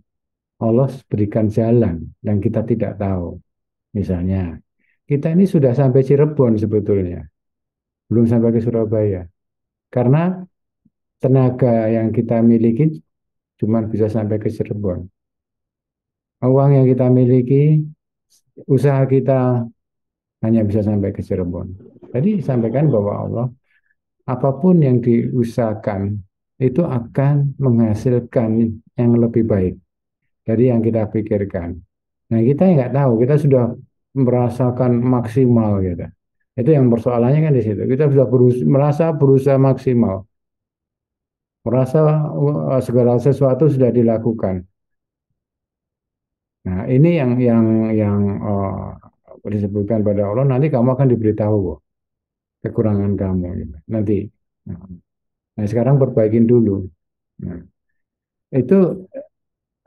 Allah berikan jalan yang kita tidak tahu. Misalnya, kita ini sudah sampai Cirebon sebetulnya, belum sampai ke Surabaya. Karena tenaga yang kita miliki cuma bisa sampai ke Cirebon. Uang yang kita miliki, usaha kita hanya bisa sampai ke Cirebon. Jadi sampaikan bahwa Allah, apapun yang diusahakan itu akan menghasilkan yang lebih baik dari yang kita pikirkan. Nah, kita nggak tahu, kita sudah merasakan maksimal gitu. Itu yang persoalannya kan di situ. Kita sudah merasa berusaha maksimal, merasa segala sesuatu sudah dilakukan. Nah, ini yang disebutkan pada Allah, nanti kamu akan diberitahu kok, kekurangan kamu gitu. Nanti. Nah, sekarang perbaikin dulu. Nah, itu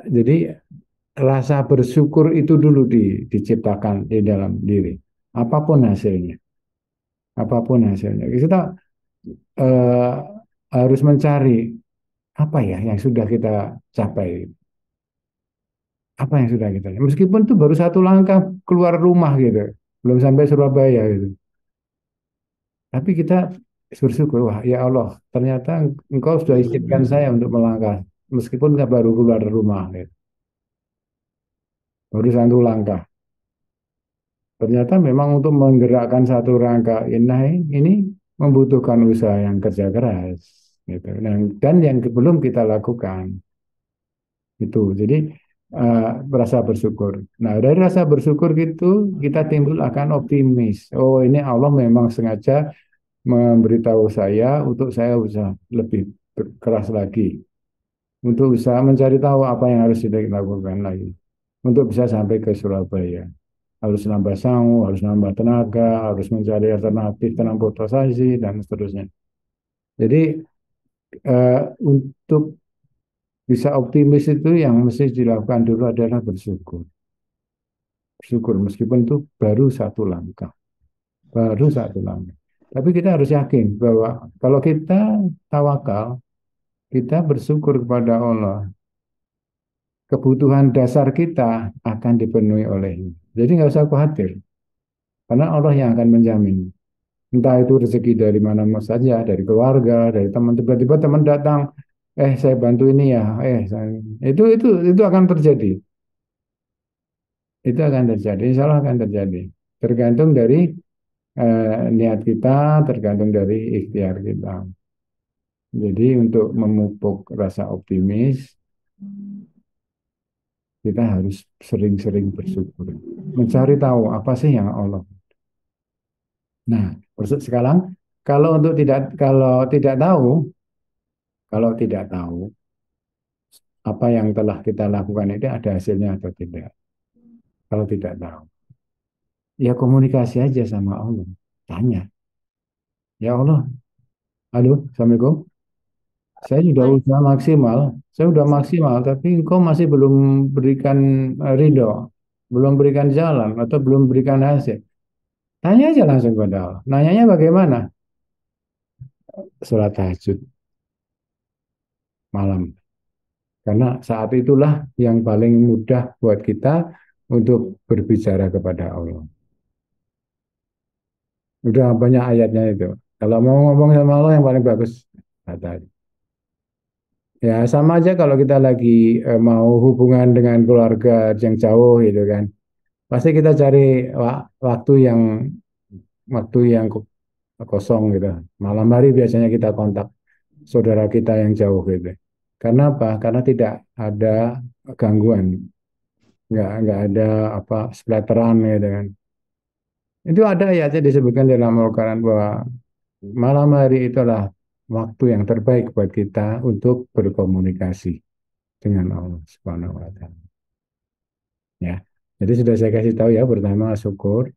jadi rasa bersyukur itu dulu diciptakan di dalam diri. Apapun hasilnya, apapun hasilnya. Kita eh, harus mencari apa ya yang sudah kita capai, apa yang sudah kita, meskipun itu baru satu langkah keluar rumah gitu, belum sampai Surabaya gitu. Tapi kita bersyukur, wah ya Allah, ternyata Engkau sudah izinkan saya untuk melangkah, meskipun nggak baru keluar rumah gitu. Baru satu langkah. Ternyata memang untuk menggerakkan satu rangka ini membutuhkan usaha yang kerja keras gitu. Dan yang belum kita lakukan itu. Jadi rasa bersyukur. Nah, dari rasa bersyukur gitu kita timbul akan optimis. Oh, ini Allah memang sengaja memberitahu saya untuk saya usaha lebih keras lagi. Untuk usaha mencari tahu apa yang harus kita lakukan lagi. Untuk bisa sampai ke Surabaya. Harus nambah sangu, harus nambah tenaga, harus mencari alternatif transportasi, dan seterusnya. Jadi untuk bisa optimis itu yang mesti dilakukan dulu adalah bersyukur. Bersyukur meskipun itu baru satu langkah. Baru satu langkah. Tapi kita harus yakin bahwa kalau kita tawakal, kita bersyukur kepada Allah, kebutuhan dasar kita akan dipenuhi olehnya. Jadi nggak usah khawatir, karena Allah yang akan menjamin. Entah itu rezeki dari mana saja, dari keluarga, dari teman, tiba-tiba teman datang, saya bantu ini ya, itu akan terjadi. Itu akan terjadi, insya Allah akan terjadi. Tergantung dari niat kita, tergantung dari ikhtiar kita. Jadi untuk memupuk rasa optimis, kita harus sering-sering bersyukur. Mencari tahu apa sih yang Allah. Nah, sekarang kalau tidak tahu apa yang telah kita lakukan itu ada hasilnya atau tidak. Kalau tidak tahu, ya komunikasi aja sama Allah. Tanya, ya Allah, halo, Assalamualaikum. Saya sudah usaha maksimal, saya sudah maksimal, tapi engkau masih belum berikan ridho, belum berikan jalan, atau belum berikan hasil. Tanya aja langsung kepada Allah. Nanyanya bagaimana? Sholat tahajud malam. Karena saat itulah yang paling mudah buat kita untuk berbicara kepada Allah. Udah banyak ayatnya itu. Kalau mau ngomong sama Allah yang paling bagus kata. Ya sama aja kalau kita lagi mau hubungan dengan keluarga yang jauh gitu kan. Pasti kita cari waktu yang kosong gitu. Malam hari biasanya kita kontak saudara kita yang jauh gitu. Karena apa? Karena tidak ada gangguan, nggak ada apa splatteran gitu kan. Itu ada ayatnya disebutkan dalam Al-Quran bahwa malam hari itulah waktu yang terbaik buat kita untuk berkomunikasi dengan Allah Subhanahu wa taala. ya. Jadi sudah saya kasih tahu ya, pertama syukur,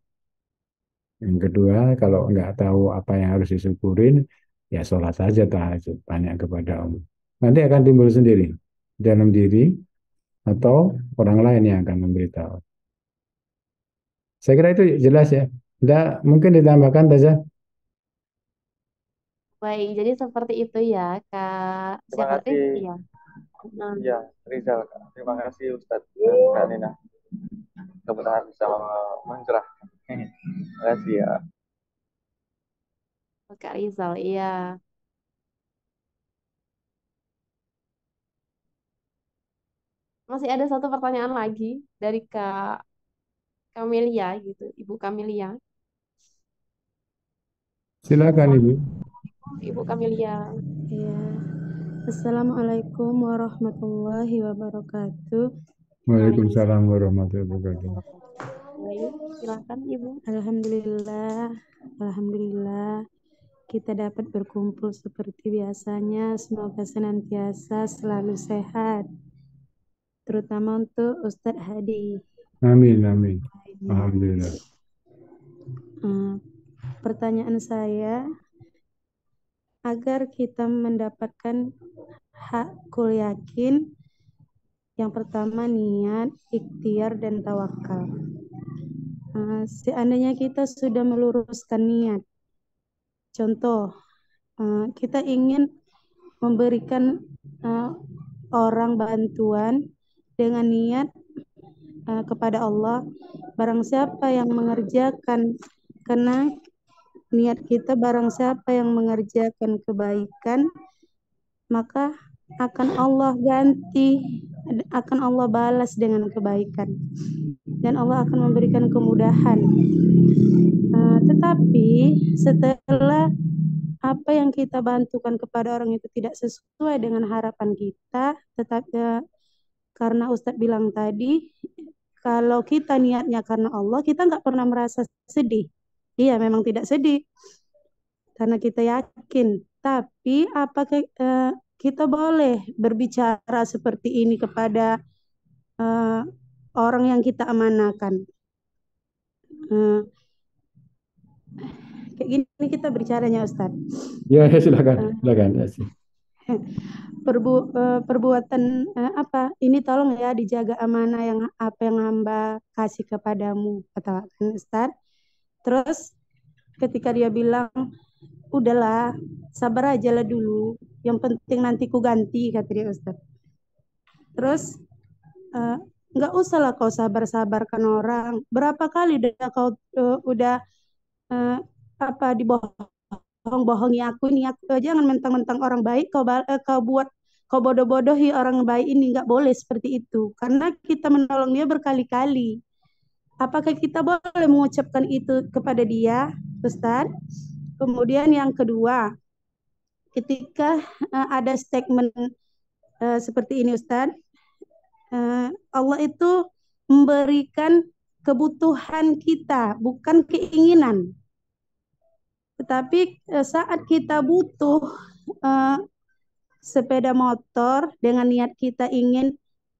yang kedua kalau nggak tahu apa yang harus disyukurin, ya sholat saja tahajud, tanya kepada Allah. Nanti akan timbul sendiri dalam diri atau orang lain yang akan memberitahu. Saya kira itu jelas ya. Tidak mungkin ditambahkan saja. Baik, jadi seperti itu ya, Kak. Terima Siapa? kasih. Iya. Nah, Iya, Rizal. Terima kasih Ustadz dan Kak Nina. Mudah-mudahan bisa mencerahkan. Terima kasih ya. Kak Rizal, iya. Masih ada satu pertanyaan lagi dari Kak Kamelia gitu, Ibu Kamelia. Silakan Ibu. Ibu Kamelia. Ya. Assalamualaikum warahmatullahi wabarakatuh. Waalaikumsalam warahmatullahi wabarakatuh. Baik, silakan Ibu. Alhamdulillah, kita dapat berkumpul seperti biasanya. Semoga senantiasa selalu sehat, terutama untuk Ustadz Hadi. Amin, amin. Alhamdulillah. Pertanyaan saya, agar kita mendapatkan hakul yakin, yang pertama niat, ikhtiar, dan tawakal. Seandainya kita sudah meluruskan niat, contoh, kita ingin memberikan orang bantuan dengan niat kepada Allah, barang siapa yang mengerjakan, karena niat kita barang siapa yang mengerjakan kebaikan, maka akan Allah ganti, akan Allah balas dengan kebaikan, dan Allah akan memberikan kemudahan. Tetapi setelah apa yang kita bantukan kepada orang itu tidak sesuai dengan harapan kita, karena Ustadz bilang tadi, kalau kita niatnya karena Allah, kita nggak pernah merasa sedih. Iya, memang tidak sedih karena kita yakin. Tapi apakah kita boleh berbicara seperti ini kepada orang yang kita amanakan? Kayak gini kita bicaranya, Ustadz. Ya, silakan, silakan. Perbuatan apa? Ini tolong ya dijaga amanah yang apa yang hamba kasih kepadamu, katakan Ustadz. Terus ketika dia bilang, udahlah, sabar aja lah dulu. Yang penting nanti ku ganti, kata dia Ustadz. Terus nggak usah lah kau sabar-sabarkan orang. Berapa kali kau udah apa dibohong-bohongi aku ini, aku jangan mentang-mentang orang baik kau buat kau bodoh-bodohi orang baik ini. Nggak boleh seperti itu, karena kita menolong dia berkali-kali. Apakah kita boleh mengucapkan itu kepada dia, Ustaz? Kemudian yang kedua, ketika ada statement seperti ini, Ustaz, Allah itu memberikan kebutuhan kita, bukan keinginan. Tetapi saat kita butuh sepeda motor dengan niat kita ingin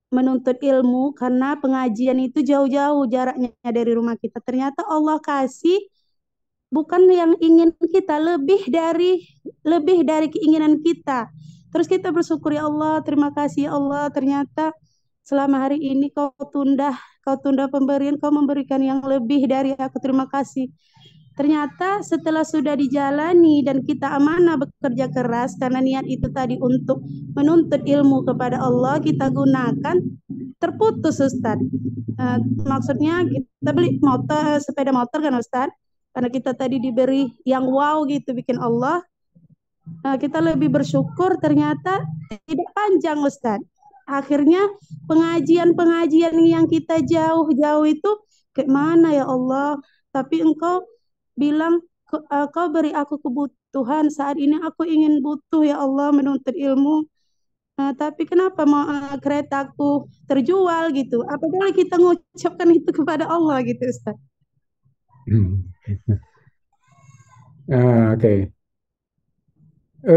menuntut ilmu, karena pengajian itu jauh-jauh jaraknya dari rumah kita, ternyata Allah kasih bukan yang ingin kita, lebih dari keinginan kita. Terus kita bersyukur, ya Allah, terima kasih ya Allah, ternyata selama hari ini kau tunda pemberian, kau memberikan yang lebih dari aku, terima kasih. Ternyata setelah sudah dijalani dan kita amanah bekerja keras karena niat itu tadi untuk menuntut ilmu kepada Allah, kita gunakan, terputus, Ustaz. Maksudnya kita beli sepeda motor kan, Ustaz, karena kita tadi diberi yang wow gitu, bikin Allah. Kita lebih bersyukur, ternyata tidak panjang, Ustaz. Akhirnya pengajian-pengajian yang kita jauh-jauh itu, kayak mana ya Allah, tapi Engkau bilang kau beri aku kebutuhan, saat ini aku ingin butuh ya Allah menuntut ilmu, tapi kenapa mau keretaku terjual gitu? Apa boleh kita mengucapkan itu kepada Allah gitu, Ustaz? Oke.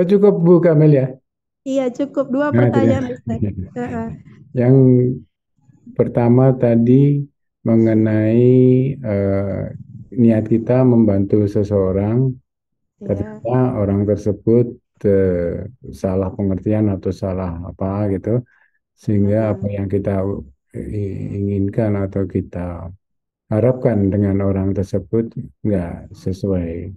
Cukup Bu Kamel ya? Iya, cukup 2 pertanyaan, Ustaz. Yang pertama tadi mengenai niat kita membantu seseorang, Ya, ternyata orang tersebut salah pengertian atau salah apa gitu, sehingga apa heeh. yang kita inginkan atau kita harapkan dengan orang tersebut nggak sesuai.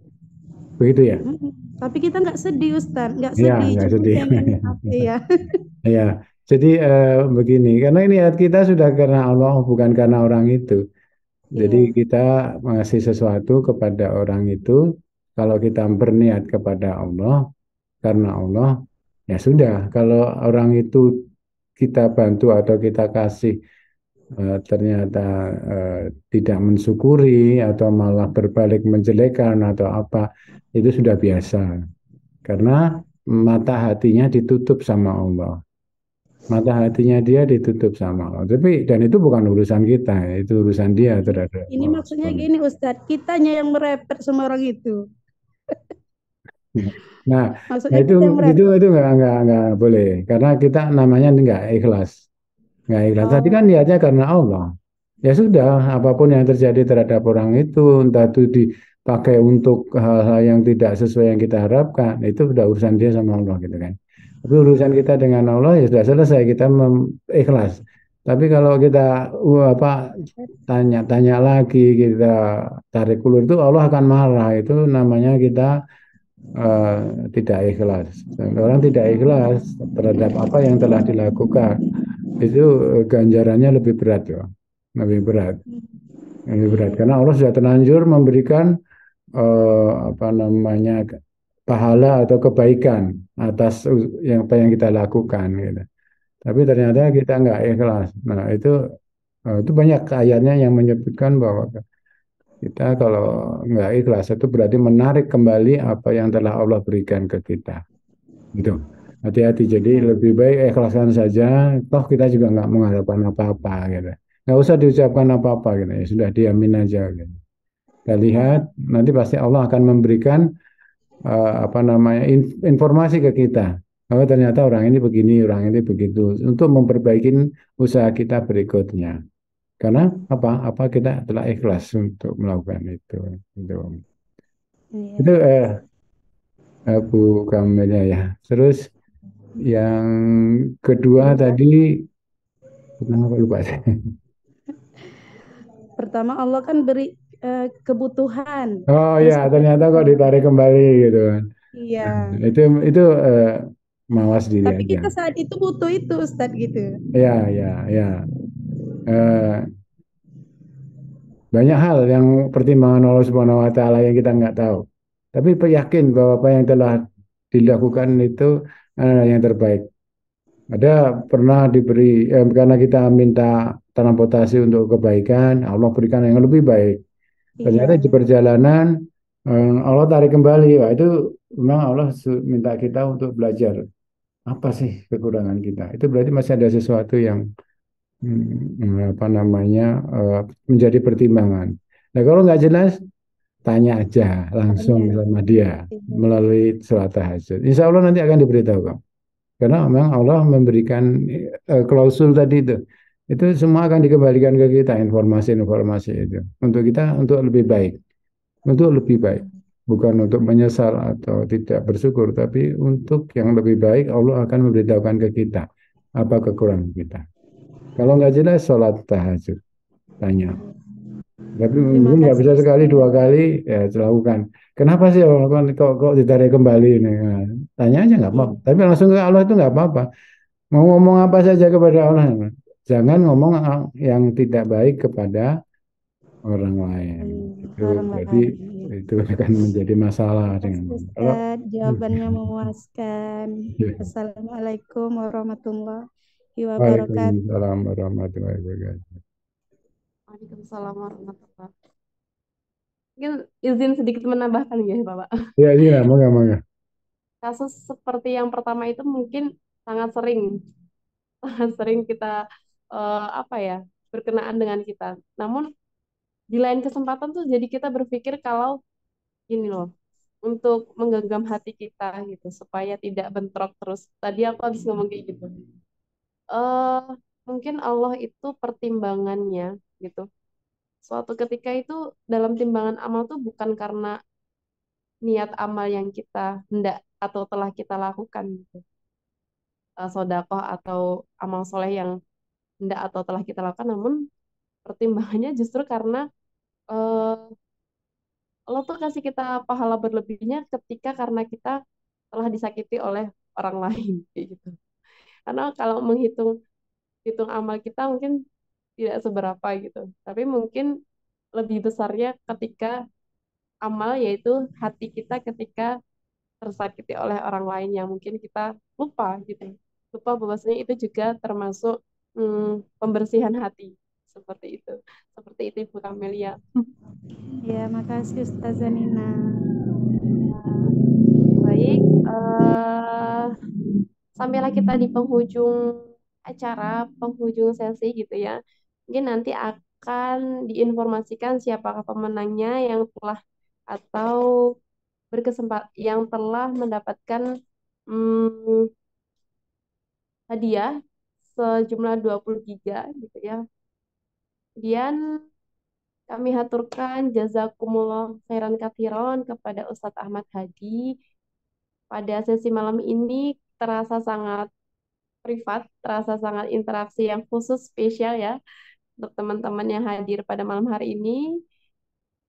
Begitu ya? Mm-mm. Tapi kita nggak sedih Ustaz, nggak Ya, sedih, nggak cuma sedih. pengen apa ya? Ya, jadi begini, karena ini niat kita sudah karena Allah, bukan karena orang itu. Jadi Iya. kita mengasih sesuatu kepada orang itu, kalau kita berniat kepada Allah, karena Allah, ya sudah. Kalau orang itu kita bantu atau kita kasih ternyata eh, tidak mensyukuri atau malah berbalik menjelekkan atau apa, itu sudah biasa. Karena mata hatinya ditutup sama Allah. Mata hatinya dia ditutup sama Allah. Tapi dan itu bukan urusan kita, itu urusan dia terhadap Ini Allah maksudnya Subhanahu. gini Ustadz, kitanya yang merepet sama orang itu. Nah, nah Maksudnya itu kita yang itu merepet. itu nggak boleh karena kita namanya nggak ikhlas. Nggak ikhlas. Tadi kan Oh, niatnya karena Allah. Ya sudah, apapun yang terjadi terhadap orang itu, entah itu dipakai untuk hal-hal yang tidak sesuai yang kita harapkan, itu sudah urusan dia sama Allah gitu kan. Tapi urusan kita dengan Allah ya sudah selesai, kita ikhlas. Tapi kalau kita apa tanya-tanya lagi, kita tarik ulur itu Allah akan marah. Itu namanya kita eh, tidak ikhlas. Dan orang tidak ikhlas terhadap apa yang telah dilakukan itu ganjarannya lebih berat ya, lebih berat, lebih berat karena Allah sudah terlanjur memberikan apa namanya pahala atau kebaikan atas yang apa yang kita lakukan gitu. Tapi ternyata kita nggak ikhlas. Nah itu banyak ayatnya yang menyebutkan bahwa kita kalau nggak ikhlas itu berarti menarik kembali apa yang telah Allah berikan ke kita. Gitu. Hati-hati. Jadi lebih baik ikhlaskan saja. Toh kita juga nggak mengharapkan apa-apa gitu. Nggak usah diucapkan apa-apa gitu. Ya sudah diamin aja gitu. Kita lihat nanti pasti Allah akan memberikan apa namanya informasi ke kita. Oh ternyata orang ini begini, orang ini begitu. Untuk memperbaiki usaha kita berikutnya. Karena apa? Apa kita telah ikhlas untuk melakukan itu. Itu, iya. itu Bu Kamelia ya. Terus yang kedua Kedua, tadi kenapa lupa saya? pertama Allah kan beri kebutuhan. Oh ya, Terus kita ternyata kok kasih. ditarik kembali gitu kan. Iya. Itu mawas diri Tapi aja. kita saat itu butuh itu Ustadz gitu. Ya, ya, ya. Eh, banyak hal yang pertimbangan Allah Subhanahu wa taala yang kita nggak tahu. Tapi yakin bahwa apa yang telah dilakukan itu adalah yang terbaik. Ada pernah diberi karena kita minta transportasi untuk kebaikan, Allah berikan yang lebih baik. Ternyata Iya. di perjalanan Allah tarik kembali. Wah, itu memang Allah minta kita untuk belajar apa sih kekurangan kita. Itu berarti masih ada sesuatu yang apa namanya menjadi pertimbangan. Nah kalau nggak jelas, tanya aja langsung Tanya. sama dia Iya. melalui surat tahajud. Insya Allah nanti akan diberitahu kamu. Karena memang Allah memberikan klausul tadi itu. Itu semua akan dikembalikan ke kita informasi-informasi itu. Untuk kita untuk lebih baik. Untuk lebih baik. Bukan untuk menyesal atau tidak bersyukur. Tapi untuk yang lebih baik Allah akan memberitahukan ke kita. Apa kekurangan kita. Kalau nggak jelas sholat tahajud. Tanya. Tapi Terima mungkin nggak kasih bisa sekali dua Ustadz. kali ya lakukan. Kenapa sih Allah kok ditarik kembali ini? Nah, tanya aja nggak apa-apa. Iya. Tapi langsung ke Allah itu nggak apa-apa. Mau ngomong apa saja kepada Allah. Jangan ngomong yang tidak baik kepada orang lain. Itu Orang berarti lain. itu akan menjadi masalah Terima dengan kasih Allah. Kalau Ustadz, jawabannya memuaskan. ya. Assalamualaikum warahmatullahi wabarakatuh. Waalaikumsalam warahmatullahi wabarakatuh. Waalaikumsalam warahmatullahi wabarakatuh. Mungkin izin sedikit menambahkan ya, Bapak. Ya, sih, mangga, mangga. Kasus seperti yang pertama itu mungkin sangat sering, sangat sering kita apa ya berkenaan dengan kita. Namun di lain kesempatan tuh jadi kita berpikir kalau gini loh, untuk menggenggam hati kita gitu supaya tidak bentrok terus. Tadi aku habis ngomong kayak gitu. mungkin Allah itu pertimbangannya gitu. Suatu ketika itu dalam timbangan amal tuh bukan karena niat amal yang kita hendak atau telah kita lakukan gitu. Sodakoh atau amal soleh yang hendak atau telah kita lakukan, namun pertimbangannya justru karena eh, Allah tuh kasih kita pahala berlebihnya ketika karena kita telah disakiti oleh orang lain kayak gitu. Karena kalau menghitung hitung amal kita mungkin tidak seberapa gitu. Tapi mungkin lebih besarnya ketika amal yaitu hati kita ketika tersakiti oleh orang lain yang mungkin kita lupa gitu. Lupa bahwasanya itu juga termasuk pembersihan hati. Seperti itu. Seperti itu Ibu Kamelia. Ya, makasih Ustazah Nina. Baik, sampailah kita di penghujung acara, penghujung sesi gitu ya. Mungkin nanti akan diinformasikan siapakah pemenangnya yang telah atau yang telah mendapatkan hmm, hadiah sejumlah 20 giga gitu ya. Kemudian kami haturkan jazakumullah khairan katsiran kepada Ustadz Ahmad Hadi. Pada sesi malam ini terasa sangat privat, terasa sangat interaksi yang khusus spesial ya untuk teman-teman yang hadir pada malam hari ini.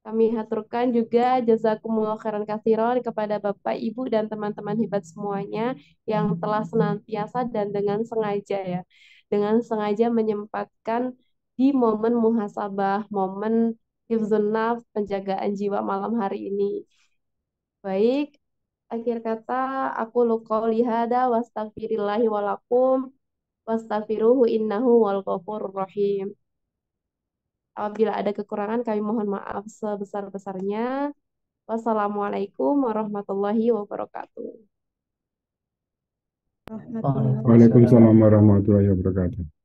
Kami haturkan juga jazakumullah khairan katsiran kepada Bapak, Ibu, dan teman-teman hebat semuanya yang telah senantiasa dan dengan sengaja ya, dengan sengaja menyempatkan di momen muhasabah, momen hifzun nafs, penjagaan jiwa malam hari ini. Baik, akhir kata aku qouli hada wastaghfirillahi walakum wastaghfiruhu innahu wal ghafurur rahim. Apabila ada kekurangan kami mohon maaf sebesar-besarnya. Wassalamualaikum warahmatullahi wabarakatuh. Rahmatullahi Waalaikumsalam warahmatullahi wabarakatuh.